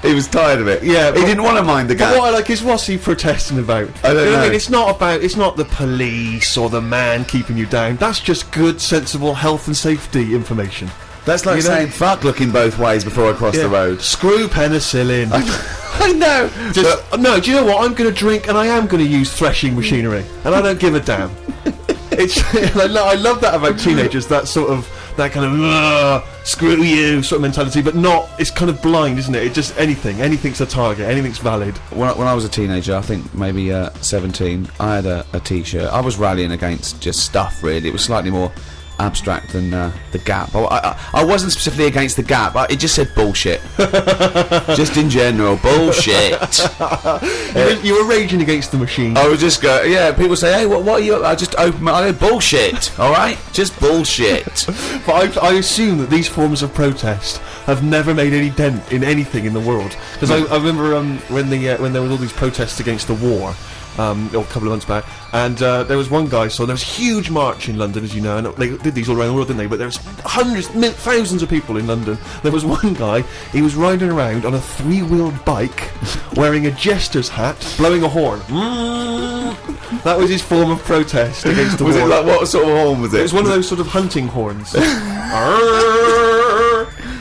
He was tired of it. Yeah, he didn't want to mind the But gap. what I like is, what's he protesting about? I don't You what know. I mean? It's not the police or the man keeping you down. That's just good, sensible health and safety information. That's like You know- saying fuck looking both ways before I cross the road. Screw penicillin. I know. No, do you know what? I'm going to drink and I am going to use threshing machinery, and I don't give a damn. I love that about teenagers. That that kind of screw you sort of mentality, but not. It's kind of blind, isn't it? It just anything's a target, anything's valid. When I was a teenager, I think maybe 17, I had a T-shirt. I was rallying against just stuff. Really, it was slightly more abstract than the Gap. I wasn't specifically against the Gap. It just said bullshit. Just in general, bullshit. You were raging against the machine. I would just go, yeah. People say, "Hey, what are you?" I just open my. I go, bullshit. All right, just bullshit. But I assume that these forms of protest have never made any dent in anything in the world. Because I remember when there was all these protests against the war. A couple of months back, and there was one guy. So there was a huge march in London, as you know, and they did these all around the world, didn't they? But there was thousands of people in London. There was one guy. He was riding around on a 3-wheeled bike, wearing a jester's hat, blowing a horn. That was his form of protest against the war. Was it like, what sort of horn was it? It was one of those sort of hunting horns.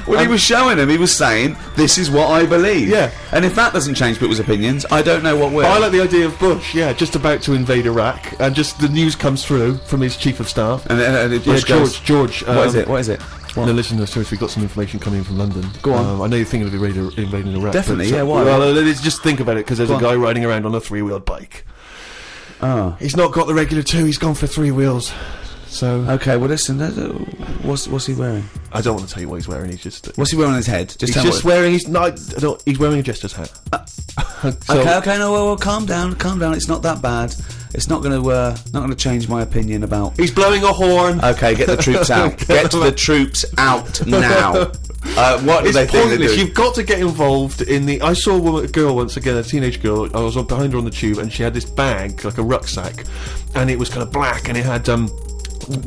Well, he was showing him. He was saying, "This is what I believe." Yeah. And if that doesn't change people's opinions, I don't know what will. But I like the idea of Bush, just about to invade Iraq, and just the news comes through from his chief of staff. And Bush goes, George. What is it? No, listen to us. We've got some information coming in from London. Go on. I know you're thinking of invading Iraq. Definitely, but, yeah. Why? Well, let's just think about it, because there's a guy riding around on a 3-wheeled bike. Oh. He's not got the regular 2. He's gone for 3 wheels. So okay, well listen. What's he wearing? I don't want to tell you what he's wearing. He's just. What's he wearing on his head? He's just wearing. He's not. He's wearing a jester's hat. Okay. No, well, calm down. It's not that bad. It's not going to change my opinion about. He's blowing a horn. Okay, get the troops out. Get the troops out now. What do they think they're doing? You've got to get involved in the. I saw a girl once again, a teenage girl. I was behind her on the tube, and she had this bag, like a rucksack, and it was kind of black, and it had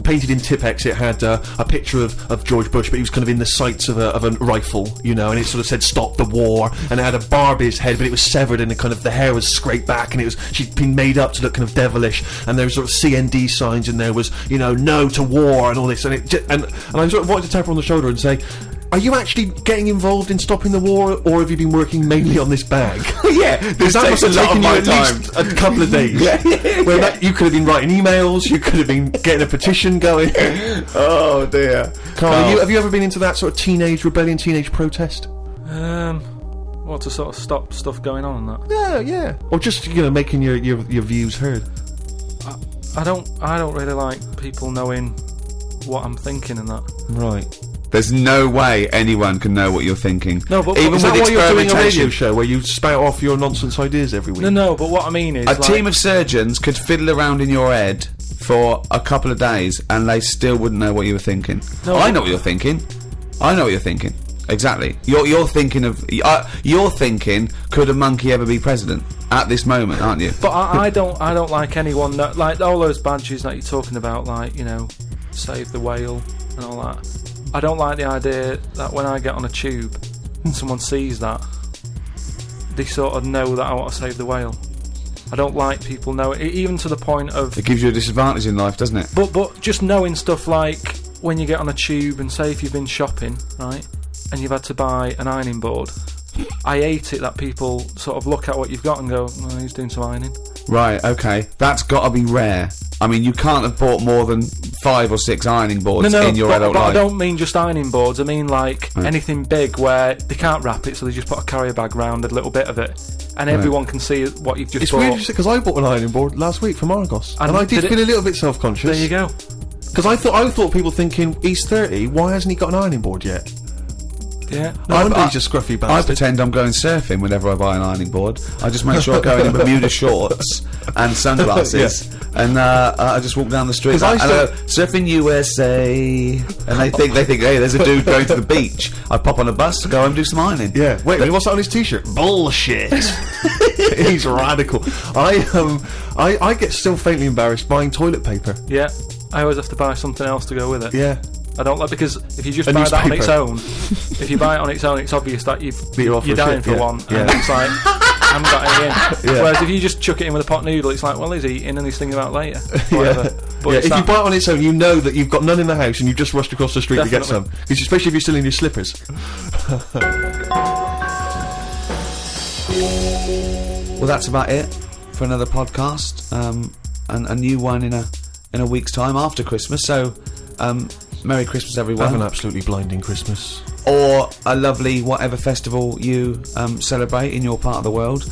painted in Tipex. It had a picture of George Bush, but he was kind of in the sights of a rifle, and it sort of said "Stop the War," and it had a Barbie's head, but it was severed, and the hair was scraped back, and she'd been made up to look kind of devilish, and there was sort of CND signs, and there was no to war and all this, and I sort of wanted to tap her on the shoulder and say, are you actually getting involved in stopping the war, or have you been working mainly on this bag? Yeah, because that must have taken you at least a couple of days. You could have been writing emails, you could have been getting a petition going. Oh dear. Carl, have you ever been into that sort of teenage rebellion, teenage protest? What, to sort of stop stuff going on and that? Yeah. Or just making your views heard. I don't really like people knowing what I'm thinking and that. Right. There's no way anyone can know what you're thinking. No, but even is with that why you're doing a radio experimentation. show where you spout off your nonsense ideas every week? No, but what I mean is, A team of surgeons could fiddle around in your head for a couple of days, and they still wouldn't know what you were thinking. No, I know what you're thinking. Exactly. You're thinking of. You're thinking, could a monkey ever be president at this moment, aren't you? But I don't like anyone that, like all those badges that you're talking about, like save the whale and all that. I don't like the idea that when I get on a tube and someone sees that, they sort of know that I want to save the whale. I don't like people knowing, even to the point of. It gives you a disadvantage in life, doesn't it? But just knowing stuff like when you get on a tube and say if you've been shopping, right, and you've had to buy an ironing board. I hate it that people sort of look at what you've got and go, oh, he's doing some ironing. Right, okay. That's got to be rare. I mean, you can't have bought more than 5 or 6 ironing boards in your adult life. I don't mean just ironing boards. I mean like anything big where they can't wrap it, so they just put a carrier bag round a little bit of it, and everyone can see what you've just bought. It's weird because I bought an ironing board last week from Argos, and I did feel a little bit self-conscious. There you go. Because I thought people thinking he's 30, why hasn't he got an ironing board yet? Yeah. No wonder he's a scruffy bastard. I pretend I'm going surfing whenever I buy an ironing board. I just make sure I go in Bermuda shorts and sunglasses, and I just walk down the street like, hello, surfing USA, and they think, hey, there's a dude going to the beach. I pop on a bus, go home and do some ironing. Yeah. Wait a minute, what's that on his t-shirt? Bullshit. He's radical. I get still faintly embarrassed buying toilet paper. Yeah. I always have to buy something else to go with it. Yeah. I don't like, because if you just buy that on its own, it's obvious that you're dying for one, and it's like, I haven't got any in. Whereas if you just chuck it in with a pot noodle, it's like, well, he's eating and he's thinking about later. Whatever. But if you buy it on its own, you know that you've got none in the house and you've just rushed across the street to get some. Especially if you're still in your slippers. Well, that's about it for another podcast, and a new one in a week's time after Christmas. So Merry Christmas, everyone. Have an absolutely blinding Christmas. Or a lovely whatever festival you celebrate in your part of the world.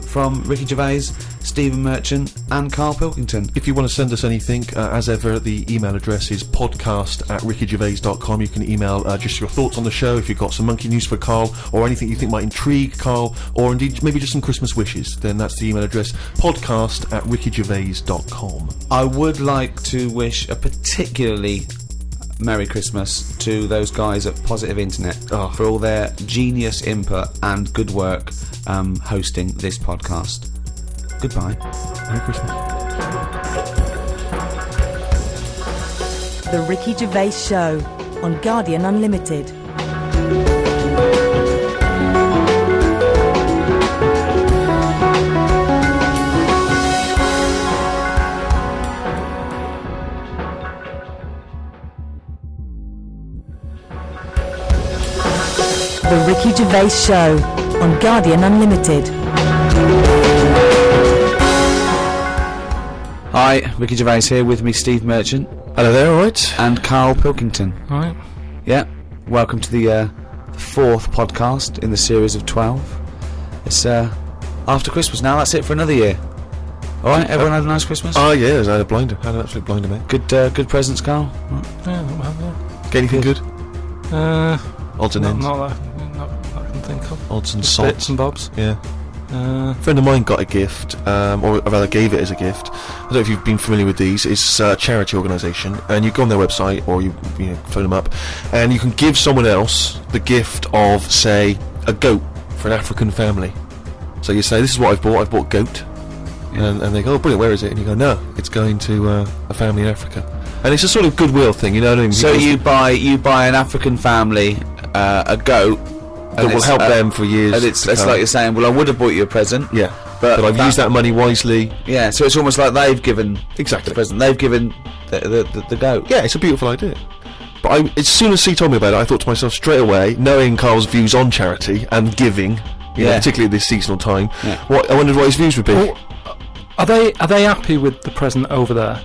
From Ricky Gervais, Stephen Merchant and Carl Pilkington. If you want to send us anything, as ever, the email address is podcast@rickygervais.com. You can email just your thoughts on the show, if you've got some monkey news for Carl, or anything you think might intrigue Carl, or indeed maybe just some Christmas wishes. Then that's the email address, podcast@rickygervais.com. I would like to wish a particularly Merry Christmas to those guys at Positive Internet for all their genius input and good work hosting this podcast. Goodbye. Merry Christmas. The Ricky Gervais Show on Guardian Unlimited. The Ricky Gervais Show on Guardian Unlimited. Hi, Ricky Gervais here, with me Steve Merchant. Hello there, alright? And Carl Pilkington. Right. Yeah, welcome to the fourth podcast in the series of 12. It's after Christmas now, that's it for another year. Alright, everyone had a nice Christmas? Oh yeah, I had a blinder. I had an absolute blinder, mate. Good presents, Carl? Yeah, not bad, yeah. Get anything good? Odds and ends. Not that I can think of. Odds and Just sods. bits and bobs. Yeah. A friend of mine got a gift, or rather gave it as a gift. I don't know if you've been familiar with these. It's a charity organisation, and you go on their website or you phone them up, and you can give someone else the gift of, say, a goat for an African family. So you say, "This is what I've bought. I've bought goat," and they go, "Oh, brilliant! Where is it?" And you go, "No, it's going to a family in Africa." And it's a sort of goodwill thing, you know what I mean? So you buy an African family a goat that will help them for years. And it's like you're saying, well, I would have bought you a present. Yeah, but I've used that money wisely. Yeah, so it's almost like they've given Exactly. the present. They've given the goat. Yeah, it's a beautiful idea. But as soon as he told me about it, I thought to myself straight away, knowing Carl's views on charity and giving, you know, particularly at this seasonal time, I wondered what his views would be. Well, are they happy with the present over there?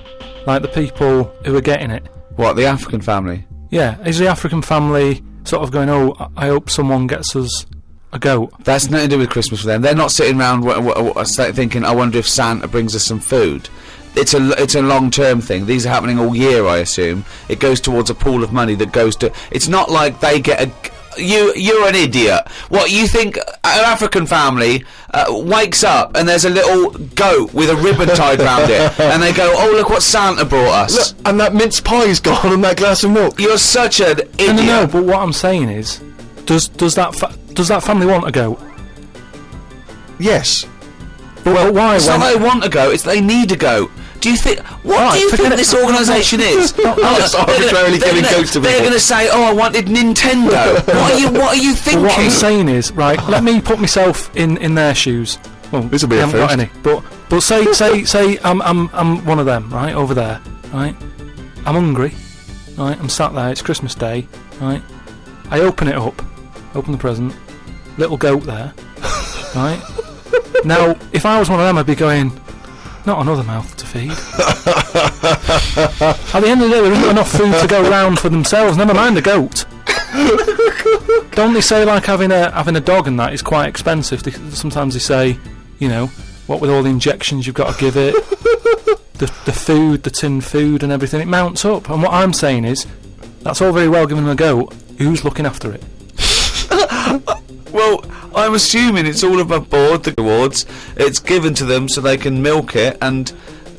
Like the people who are getting it? What, the African family? Yeah, is the African family sort of going, "Oh, I hope someone gets us a goat"? That's nothing to do with Christmas for them. They're not sitting around thinking, "I wonder if Santa brings us some food." It's a long-term thing. These are happening all year, I assume. It goes towards a pool of money that goes to... It's not like they get a... You're an idiot. What, you think an African family wakes up and there's a little goat with a ribbon tied round it, and they go, "Oh, look what Santa brought us." Look, and that mince pie's gone and that glass of milk. You're such an idiot. No, but what I'm saying is, does that family want a goat? Yes. Well, why? It's not they want a goat, it's they need a goat. Do you think... What do you think this organisation is? Just arbitrarily giving goats to people. They're going to say, "Oh, I wanted Nintendo." What are you thinking? But what I'm saying is, right, let me put myself in their shoes. Well, This will be I a haven't got first. any. But say I'm one of them, right, over there, right? I'm hungry, right? I'm sat there. It's Christmas Day, right? I open it up, open the present, little goat there, right? Now, if I was one of them, I'd be going, "Not another mouth to feed." At the end of the day, there isn't enough food to go around for themselves. Never mind a goat. Don't they say like having a dog and that is quite expensive? Sometimes they say, you know, what with all the injections you've got to give it, the food, the tin food and everything, it mounts up. And what I'm saying is, that's all very well giving them a goat. Who's looking after it? Well, I'm assuming it's all above board, the awards. It's given to them so they can milk it and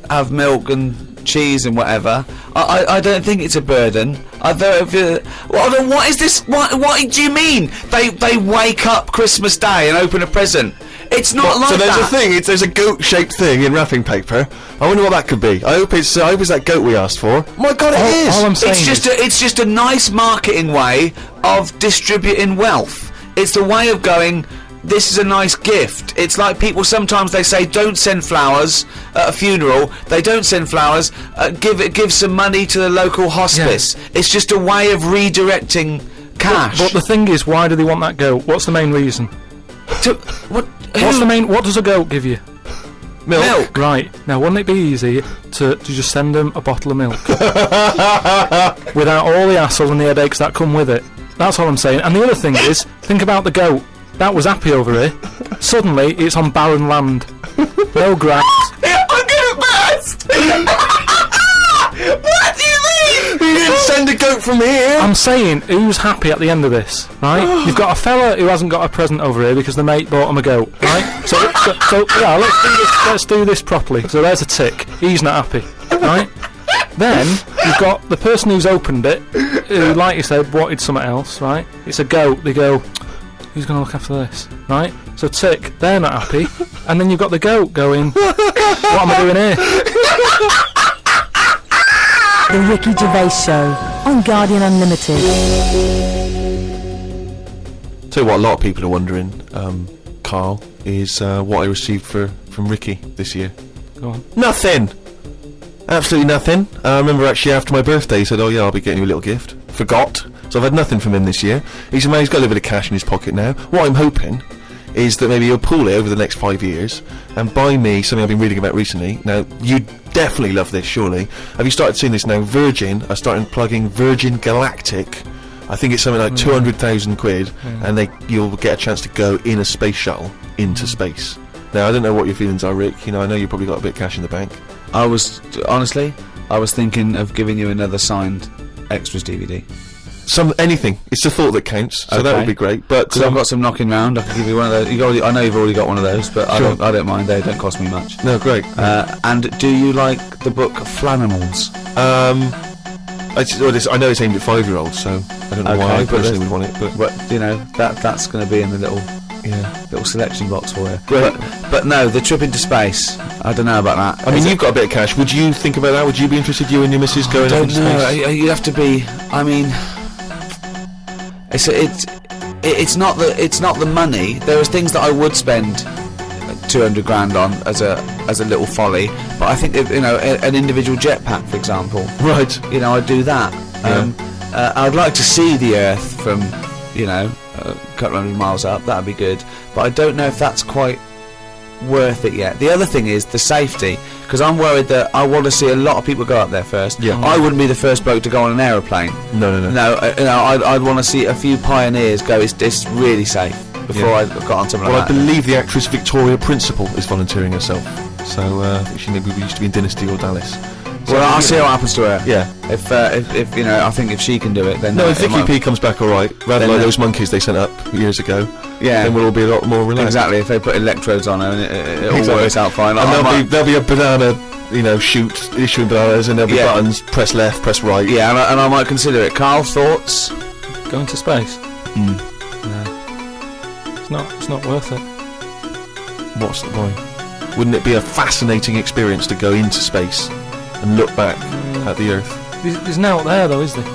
have milk and cheese and whatever. I don't think it's a burden. What is this? What do you mean? They wake up Christmas Day and open a present. It's not like so there's that. a thing. There's a goat-shaped thing in wrapping paper. I wonder what that could be. I hope it's that goat we asked for. My God, it is. All I'm saying It's just a nice marketing way of distributing wealth. It's the way of going, "This is a nice gift." It's like people sometimes they say, "Don't send flowers at a funeral." They don't send flowers. Give some money to the local hospice. Yeah. It's just a way of redirecting cash. But the thing is, why do they want that goat? What's the main reason? What does a goat give you? Milk. Right, now wouldn't it be easy to just send them a bottle of milk? Without all the hassle and the headaches that come with it. That's all I'm saying. And the other thing is, think about the goat. That was happy over here. Suddenly, it's on barren land. No grass. I'm going first! What do you mean? You didn't send a goat from here. I'm saying, who's happy at the end of this, right? You've got a fella who hasn't got a present over here because the mate bought him a goat, right? So yeah, let's do this properly. So there's a tick. He's not happy, right? Then you've got the person who's opened it, who, like you said, wanted something else, right? It's a goat. They go, who's going to look after this, right? So tick, they're not happy, and then you've got the goat going, what am I doing here? The Ricky Gervais Show on Guardian Unlimited. Tell you what, a lot of people are wondering, Carl, is what I received from Ricky this year. Go on. Nothing. Absolutely nothing. I remember actually after my birthday he said, oh yeah, I'll be getting you a little gift. Forgot. So I've had nothing from him this year. He's a man, he's got a little bit of cash in his pocket now. What I'm hoping is that maybe he'll pool it over the next 5 years and buy me something I've been reading about recently. Now, you definitely love this, surely. Have you started seeing this now? Virgin are starting plugging Virgin Galactic. I think it's something like 200,000 quid, and you'll get a chance to go in a space shuttle into space. Now, I don't know what your feelings are, Rick. You know, I know you've probably got a bit of cash in the bank. I was thinking of giving you another signed extras DVD. Anything. It's the thought that counts. So that would be great. But because I've got some knocking round, I can give you one of those. I know you've already got one of those, but sure. I don't mind. They don't cost me much. No, great. And do you like the book Flanimals? I know it's aimed at 5-year-olds, so I don't know why I personally would want it. But you know that's going to be in the little selection box for you. Great. But no, the trip into space. I don't know about that. I mean, you've got a bit of cash. Would you think about that? Would you be interested, you and your missus, going up into space? You have to be. I mean, it's not the money. There are things that I would spend 200 grand on as a little folly, but I think an individual jetpack, for example. Right. I'd do that. I'd like to see the Earth from a couple of hundred miles up. That'd be good, but I don't know if that's quite worth it yet. The other thing is the safety, because I'm worried that I want to see a lot of people go up there first. Yeah. I wouldn't be the first bloke to go on an aeroplane. No. I'd want to see a few pioneers go. It's really safe before I got on something like that. I believe the actress Victoria Principal is volunteering herself. So I think she maybe used to be in Dynasty or Dallas. So well, I'll see what happens to her. Yeah. If I think if she can do it, then if Vicky P comes back all right, rather like those monkeys they sent up years ago. Yeah. Then we'll all be a lot more relaxed. Exactly. If they put electrodes on her and it all works out fine. And there'll be a banana, chute issuing bananas, and there'll be buttons. Press left, press right. Yeah, and I might consider it. Carl, thoughts? Going to space? No. It's not worth it. What's the point? Wouldn't it be a fascinating experience to go into space and look back at the Earth? There's no out there though, is there?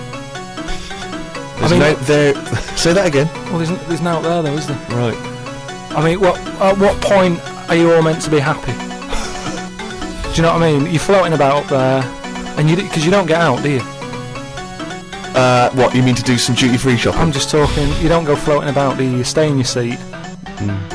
There. Say that again. Well, there's no out there though, is there? Right. I mean, at what point are you all meant to be happy? Do you know what I mean? You're floating about up there, and because you don't get out, do you? What, you mean to do some duty-free shopping? I'm just talking. You don't go floating about, do you? You stay in your seat.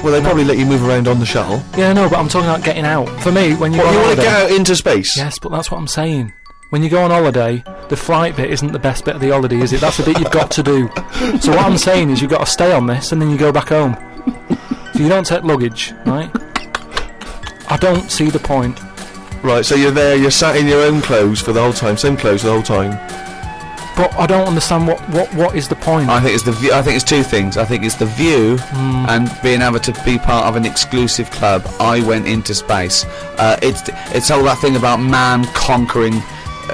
Well, they probably let you move around on the shuttle. Yeah, no, but I'm talking about getting out. For me, when you you want to get out into space? Yes, but that's what I'm saying. When you go on holiday, the flight bit isn't the best bit of the holiday, is it? That's the bit you've got to do. So what I'm saying is you've got to stay on this and then you go back home. So you don't take luggage, right? I don't see the point. Right, so you're there, you're sat in your own clothes for the whole time, same clothes the whole time. But I don't understand what is the point. I think it's the view. I think it's two things. I think it's the view and being able to be part of an exclusive club. I went into space. It's all that thing about man conquering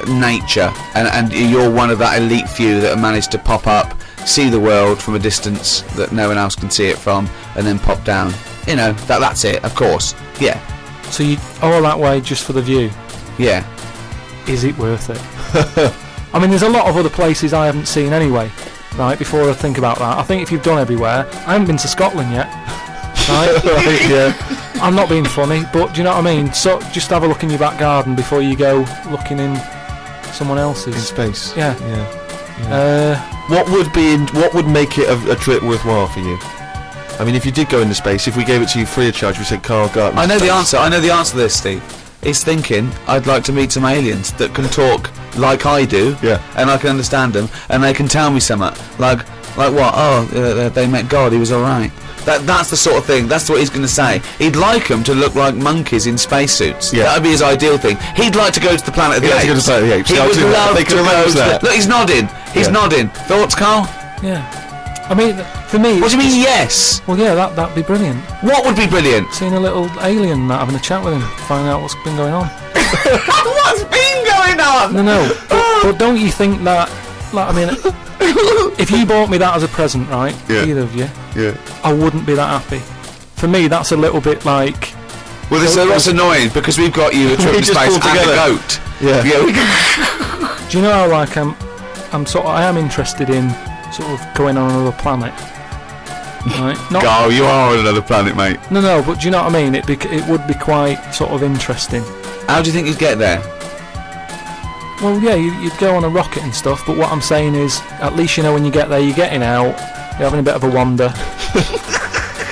nature, and you're one of that elite few that have managed to pop up, see the world from a distance that no one else can see it from, and then pop down. That's it. Of course. Yeah. So you all that way just for the view? Yeah. Is it worth it? I mean, there's a lot of other places I haven't seen anyway, right, before I think about that. I think if you've done everywhere, I haven't been to Scotland yet, right? Right, yeah. I'm not being funny, but do you know what I mean? So just have a look in your back garden before you go looking in someone else's. In space. Yeah. What would make it a trip worthwhile for you? I mean, if you did go into space, if we gave it to you free of charge, we said, Carl, go up into I know the space." answer. I know the answer to this, Steve. He's thinking, I'd like to meet some aliens that can talk like I do, Yeah. and I can understand them, and they can tell me something. Like what? Oh, they met God. He was all right. That's the sort of thing. That's what he's going to say. He'd like them to look like monkeys in spacesuits. Yeah. That'd be his ideal thing. He'd like to go to the planet of the He'd like apes. to go to the planet of the apes. He Yeah, I would do. love They to can go arrange to that. Look, he's nodding. He's Yeah. nodding. Thoughts, Carl? Yeah. I mean, for me. What do you mean, yes? Well, yeah, that'd be brilliant. What would be brilliant? Seeing a little alien, having a chat with him, finding out what's been going on. What's been going on? No, but don't you think that? Like, I mean, if you bought me that as a present, right? Yeah. Either of you, Yeah. I wouldn't be that happy. For me, that's a little bit like. Well, that's annoying because we've got you a trip We to just space pulled and a together. goat. Yeah. Do you know how like I am interested in sort of going on another planet, right? Not, Carl, you are on another planet, mate. no, but do you know what I mean? It would be quite sort of interesting. How do you think you'd get there? Well, yeah, you'd go on a rocket and stuff, but what I'm saying is, at least you know when you get there, you're getting out, you're having a bit of a wander.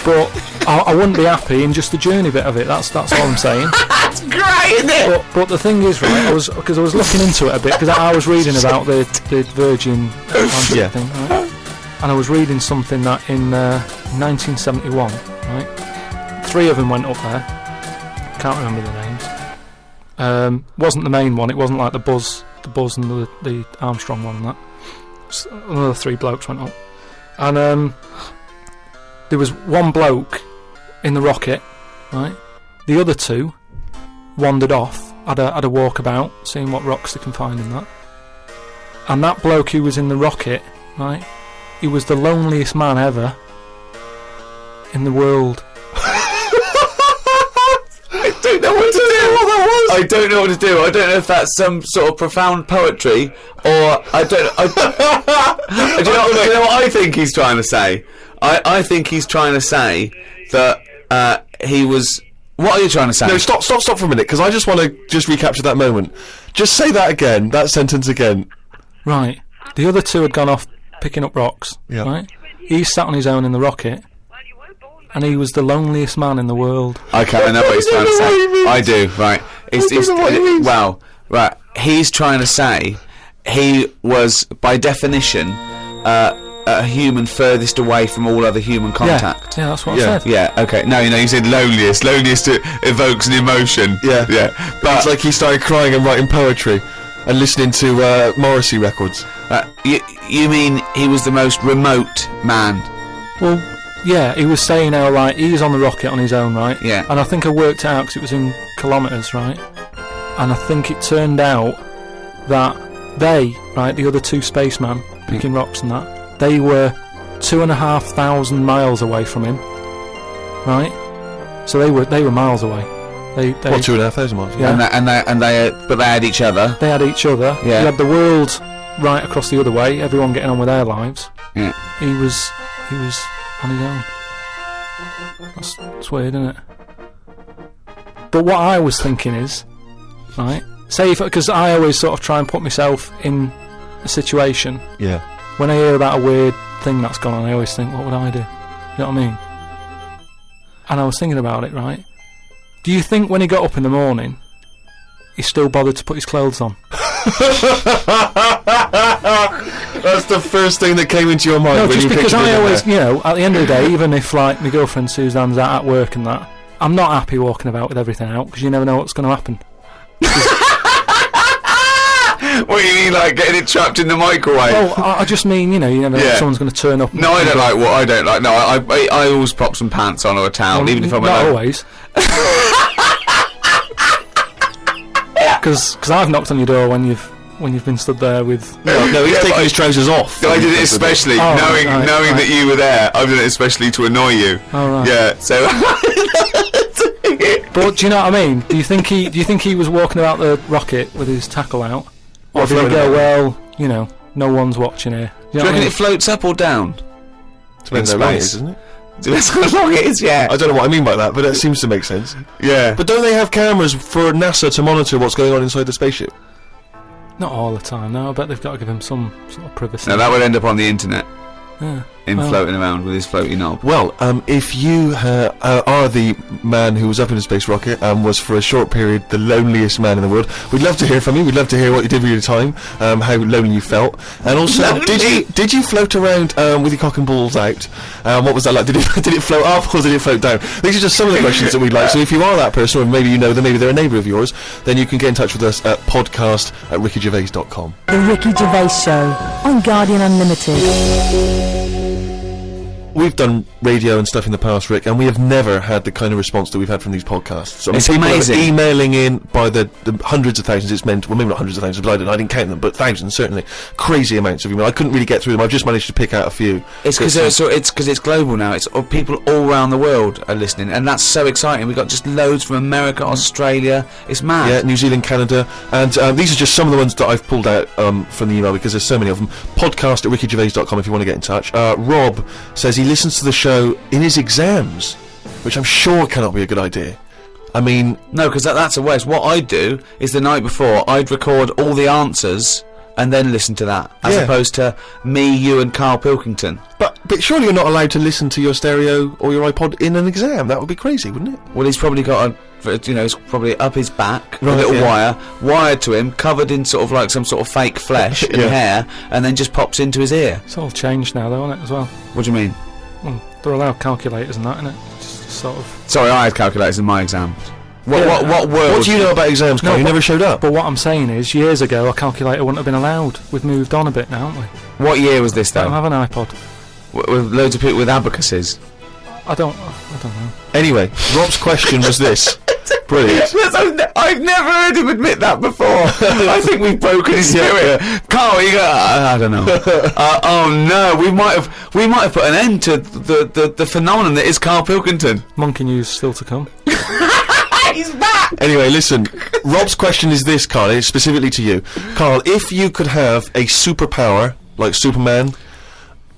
But I wouldn't be happy in just the journey bit of it. That's all I'm saying. That's great, isn't it? But the thing is, right? I was looking into it a bit because I was reading about the Virgin Atlantic Yeah. thing, right? And I was reading something that in 1971, right? 3 of them went up there. Can't remember the names. Wasn't the main one. It wasn't like the Buzz and the Armstrong one and that. Just another 3 blokes went up, and there was one bloke in the rocket, right? The other 2 wandered off, had a walkabout, seeing what rocks they can find in that. And that bloke who was in the rocket, right? He was the loneliest man ever in the world. I don't know what to do. I don't know what to do. I don't know if that's some sort of profound poetry or I don't. Do you know what I think he's trying to say? I think he's trying to say that he was. What are you trying to say? No, stop for a minute, because I just want to just recapture that moment. Just say that again, that sentence again. Right. The other 2 had gone off picking up rocks. Yeah. Right. He sat on his own in the rocket, and he was the loneliest man in the world. Okay, I know what he's trying to what he say. means. I do. Right. I don't know what he means. Well, right. He's trying to say he was, by definition, a human furthest away from all other human contact. Yeah, that's what Yeah. I said. Yeah, okay. No, you said loneliest. Loneliest evokes an emotion. Yeah. Yeah. But It's like he started crying and writing poetry and listening to Morrissey records. you mean he was the most remote man? Well, yeah, he was saying how, like, he was on the rocket on his own, right? Yeah. And I think I worked it out because it was in kilometres, right? And I think it turned out that they, right, the other 2 spacemen picking rocks and that, they were 2,500 miles away from him, right? So they were miles away. They What, 2,500 miles? Yeah. But they had each other. They had each other. Yeah. You had the world right across the other way. Everyone getting on with their lives. Yeah. He was on his own. That's weird, isn't it? But what I was thinking is, right? Say because I always sort of try and put myself in a situation. Yeah. When I hear about a weird thing that's gone on, I always think, what would I do? You know what I mean? And I was thinking about it, right? Do you think when he got up in the morning, he still bothered to put his clothes on? That's the first thing that came into your mind. No, when just you because pictured I him always, there. you know, at the end of the day, even if, like, my girlfriend Suzanne's out at work and that, I'm not happy walking about with everything out, because you never know what's going to happen. What do you mean, like getting it trapped in the microwave? Well, I just mean, you know, you never know Yeah. if someone's going to turn up. No, I don't like what I don't like. No, I always pop some pants on or a towel, even if I'm not alone. always. Because I've knocked on your door when you've been stood there with. No, he's Yeah, taking but his trousers off. I did it especially Oh, knowing right, that you were there. I've done it especially to annoy you. Oh, right. Yeah, so. But do you know what I mean? Do you think he was walking about the rocket with his tackle out, or did he floating go, about? well, you know, no one's watching here? Do Do you know you what I reckon mean? it floats up or down? Depends in how long it space. is, doesn't it? Depends how long it is, yeah. I don't know what I mean by that, but it seems to make sense. Yeah. But don't they have cameras for NASA to monitor what's going on inside the spaceship? Not all the time. No, I bet they've got to give him some sort of privacy. No, that would end up on the internet. Yeah. in floating around with his floaty knob. Well, if you are the man who was up in a space rocket and was for a short period the loneliest man in the world, we'd love to hear from you. We'd love to hear what you did with your time, how lonely you felt, and also did you float around with your cock and balls out? What was that like? Did it float up or did it float down? These are just some of the questions that we'd like. So if you are that person, or maybe you know them, maybe they're a neighbour of yours, then you can get in touch with us at podcast@rickygervais.com. The Ricky Gervais Show on Guardian Unlimited. We've done radio and stuff in the past, Rick, and we have never had the kind of response that we've had from these podcasts. So, It's people amazing. are emailing in by the hundreds of thousands. It's meant, well, maybe not hundreds of thousands, but I didn't count them, but thousands certainly. Crazy amounts of email. I couldn't really get through them. I've just managed to pick out a few. It's because it's global now. It's people all around the world are listening, and that's so exciting. We've got just loads from America, Australia. It's mad. Yeah, New Zealand, Canada, and these are just some of the ones that I've pulled out from the email because there's so many of them. Podcast@rickygervais.com if you want to get in touch. Rob says he listens to the show in his exams, which I'm sure cannot be a good idea. I mean, No, because that's a waste. What I'd do is the night before, I'd record all the answers and then listen to that, as Yeah. opposed to me, you, and Carl Pilkington. but surely you're not allowed to listen to your stereo or your iPod in an exam. That would be crazy, wouldn't it? Well, he's probably got it's probably up his back, a Right, little yeah. wire wired to him, covered in sort of like some sort of fake flesh and Yeah. hair, and then just pops into his ear. It's all changed now, though, isn't it, as well? What do you mean? Well, they're allowed calculators and that, isn't it? Just sort of. Sorry, I had calculators in my exams. What Yeah. what word? What do you know about exams, Carl? No, You but- never showed up. But what I'm saying is, years ago, a calculator wouldn't have been allowed. We've moved on a bit now, haven't we? What year was this I don't though? have an iPod. With loads of people with abacuses. I don't know. Anyway, Rob's question was this. Brilliant. I've never heard him admit that before. I think we've broken his spirit. Carl, you go. I don't know. Oh no, we might have put an end to the phenomenon that is Carl Pilkington. Monkey news still to come. He's back. Anyway, listen. Rob's question is this, Carl. It's specifically to you, Carl. If you could have a superpower like Superman,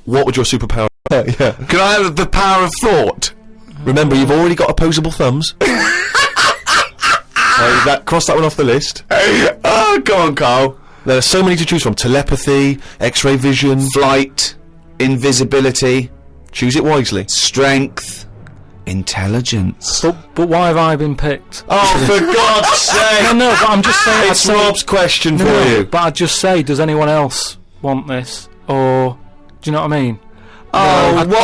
what would your superpower? Yeah. Can I have the power of thought? Remember, you've already got opposable thumbs. Cross that one off the list. Oh, go on, Carl. There are so many to choose from: telepathy, X-ray vision. Flight, invisibility, Choose it wisely. strength, intelligence. But why have I been picked? Oh, for God's sake! No, but I'm just saying. It's Rob's question for you. But I'd just say, does anyone else want this? Or, do you know what I mean? Oh, No,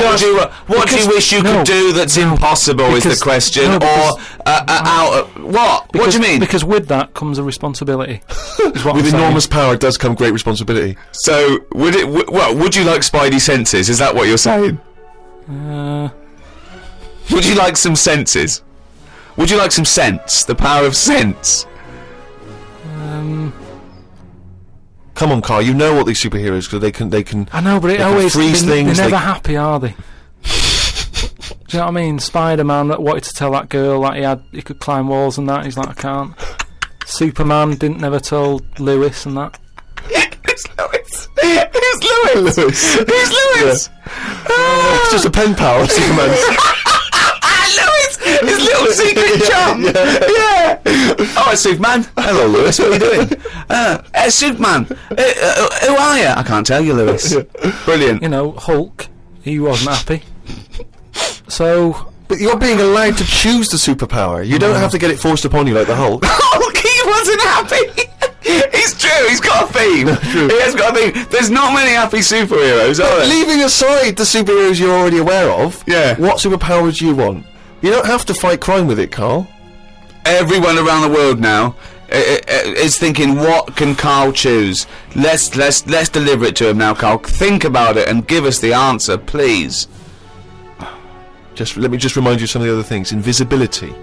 what do you wish you no, could do that's impossible is the because- question, no, because- or what? What do you mean? Because with that comes a responsibility. is what With I'm saying. enormous power does come great responsibility. So would it? Would you like Spidey senses? Is that what you're saying? Would you like some senses? Would you like some sense? The power of sense. Come on, Carl. You know what these superheroes because they can. I know, but it They can always freeze they're things, never they- happy, are they? Do you know what I mean? Spider-Man that wanted to tell that girl that he could climb walls and that. He's like, I can't. Superman didn't never tell Lewis and that. Who's Lewis? Who's Lewis? Who's Lewis? It's just a pen pal, Superman. Lewis, his little secret chum. Yeah. Oh, it's Superman. Hello, Lewis. What are you doing? Superman. Who are you? I can't tell you, Lewis. Brilliant. You know, Hulk. He wasn't happy. So But you're being allowed to choose the superpower. You don't have to get it forced upon you like the Hulk. Hulk, he wasn't happy. It's true. He's got a theme. He has got a theme. There's not many happy superheroes, are there? Leaving aside the superheroes you're already aware of, Yeah. what superpower do you want? You don't have to fight crime with it, Carl. Everyone around the world now is thinking, what can Carl choose? Let's deliver it to him now, Carl. Think about it and give us the answer, please. Let me just remind you of some of the other things. Invisibility.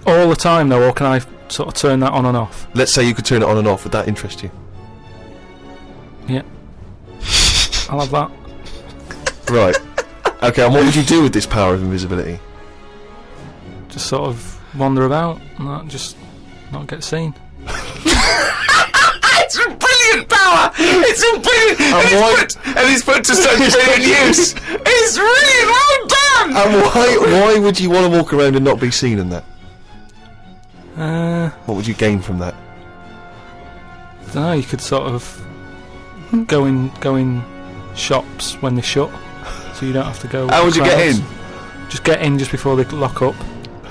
all the time though, or can I sort of turn that on and off? Let's say you could turn it on and off. Would that interest you? Yeah. I'll have that. Right. Okay, and what would you do with this power of invisibility? Just sort of wander about and that, just not get seen. It's a brilliant power! It's a brilliant... And he's put to such brilliant use! It's really well done! And why would you want to walk around and not be seen in that? What would you gain from that? I don't know, you could sort of go in shops when they shut. so you don't have to go. How would you get crowds. in? Just get in just before they lock up.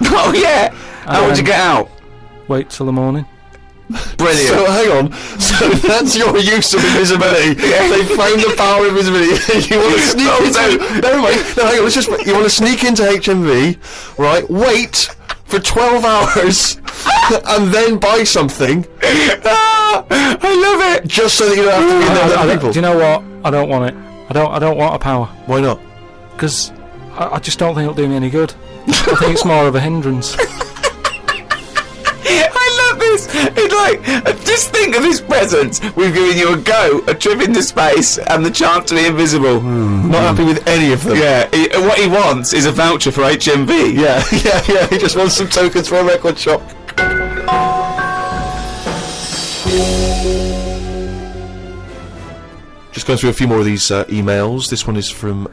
Oh yeah. How would you get out? Wait till the morning. Brilliant. So hang on. So that's your use of invisibility. They found the power of invisibility. You want to sneak into? Never mind. No, hang on. You want to sneak into HMV, right? Wait for 12 hours and then buy something. I love it. Just so that you don't have to be in there with other people. Do you know what? I don't want it. I don't want a power Why not? because I just don't think it'll do me any good. I think it's more of a hindrance. I love this. It's like, just think of his presence. We've given you a trip into space, and the chance to be invisible. Not happy with any of them. Yeah, what he wants is a voucher for HMV. Yeah. He just wants some tokens for a record shop. Just going through a few more of these emails. This one is from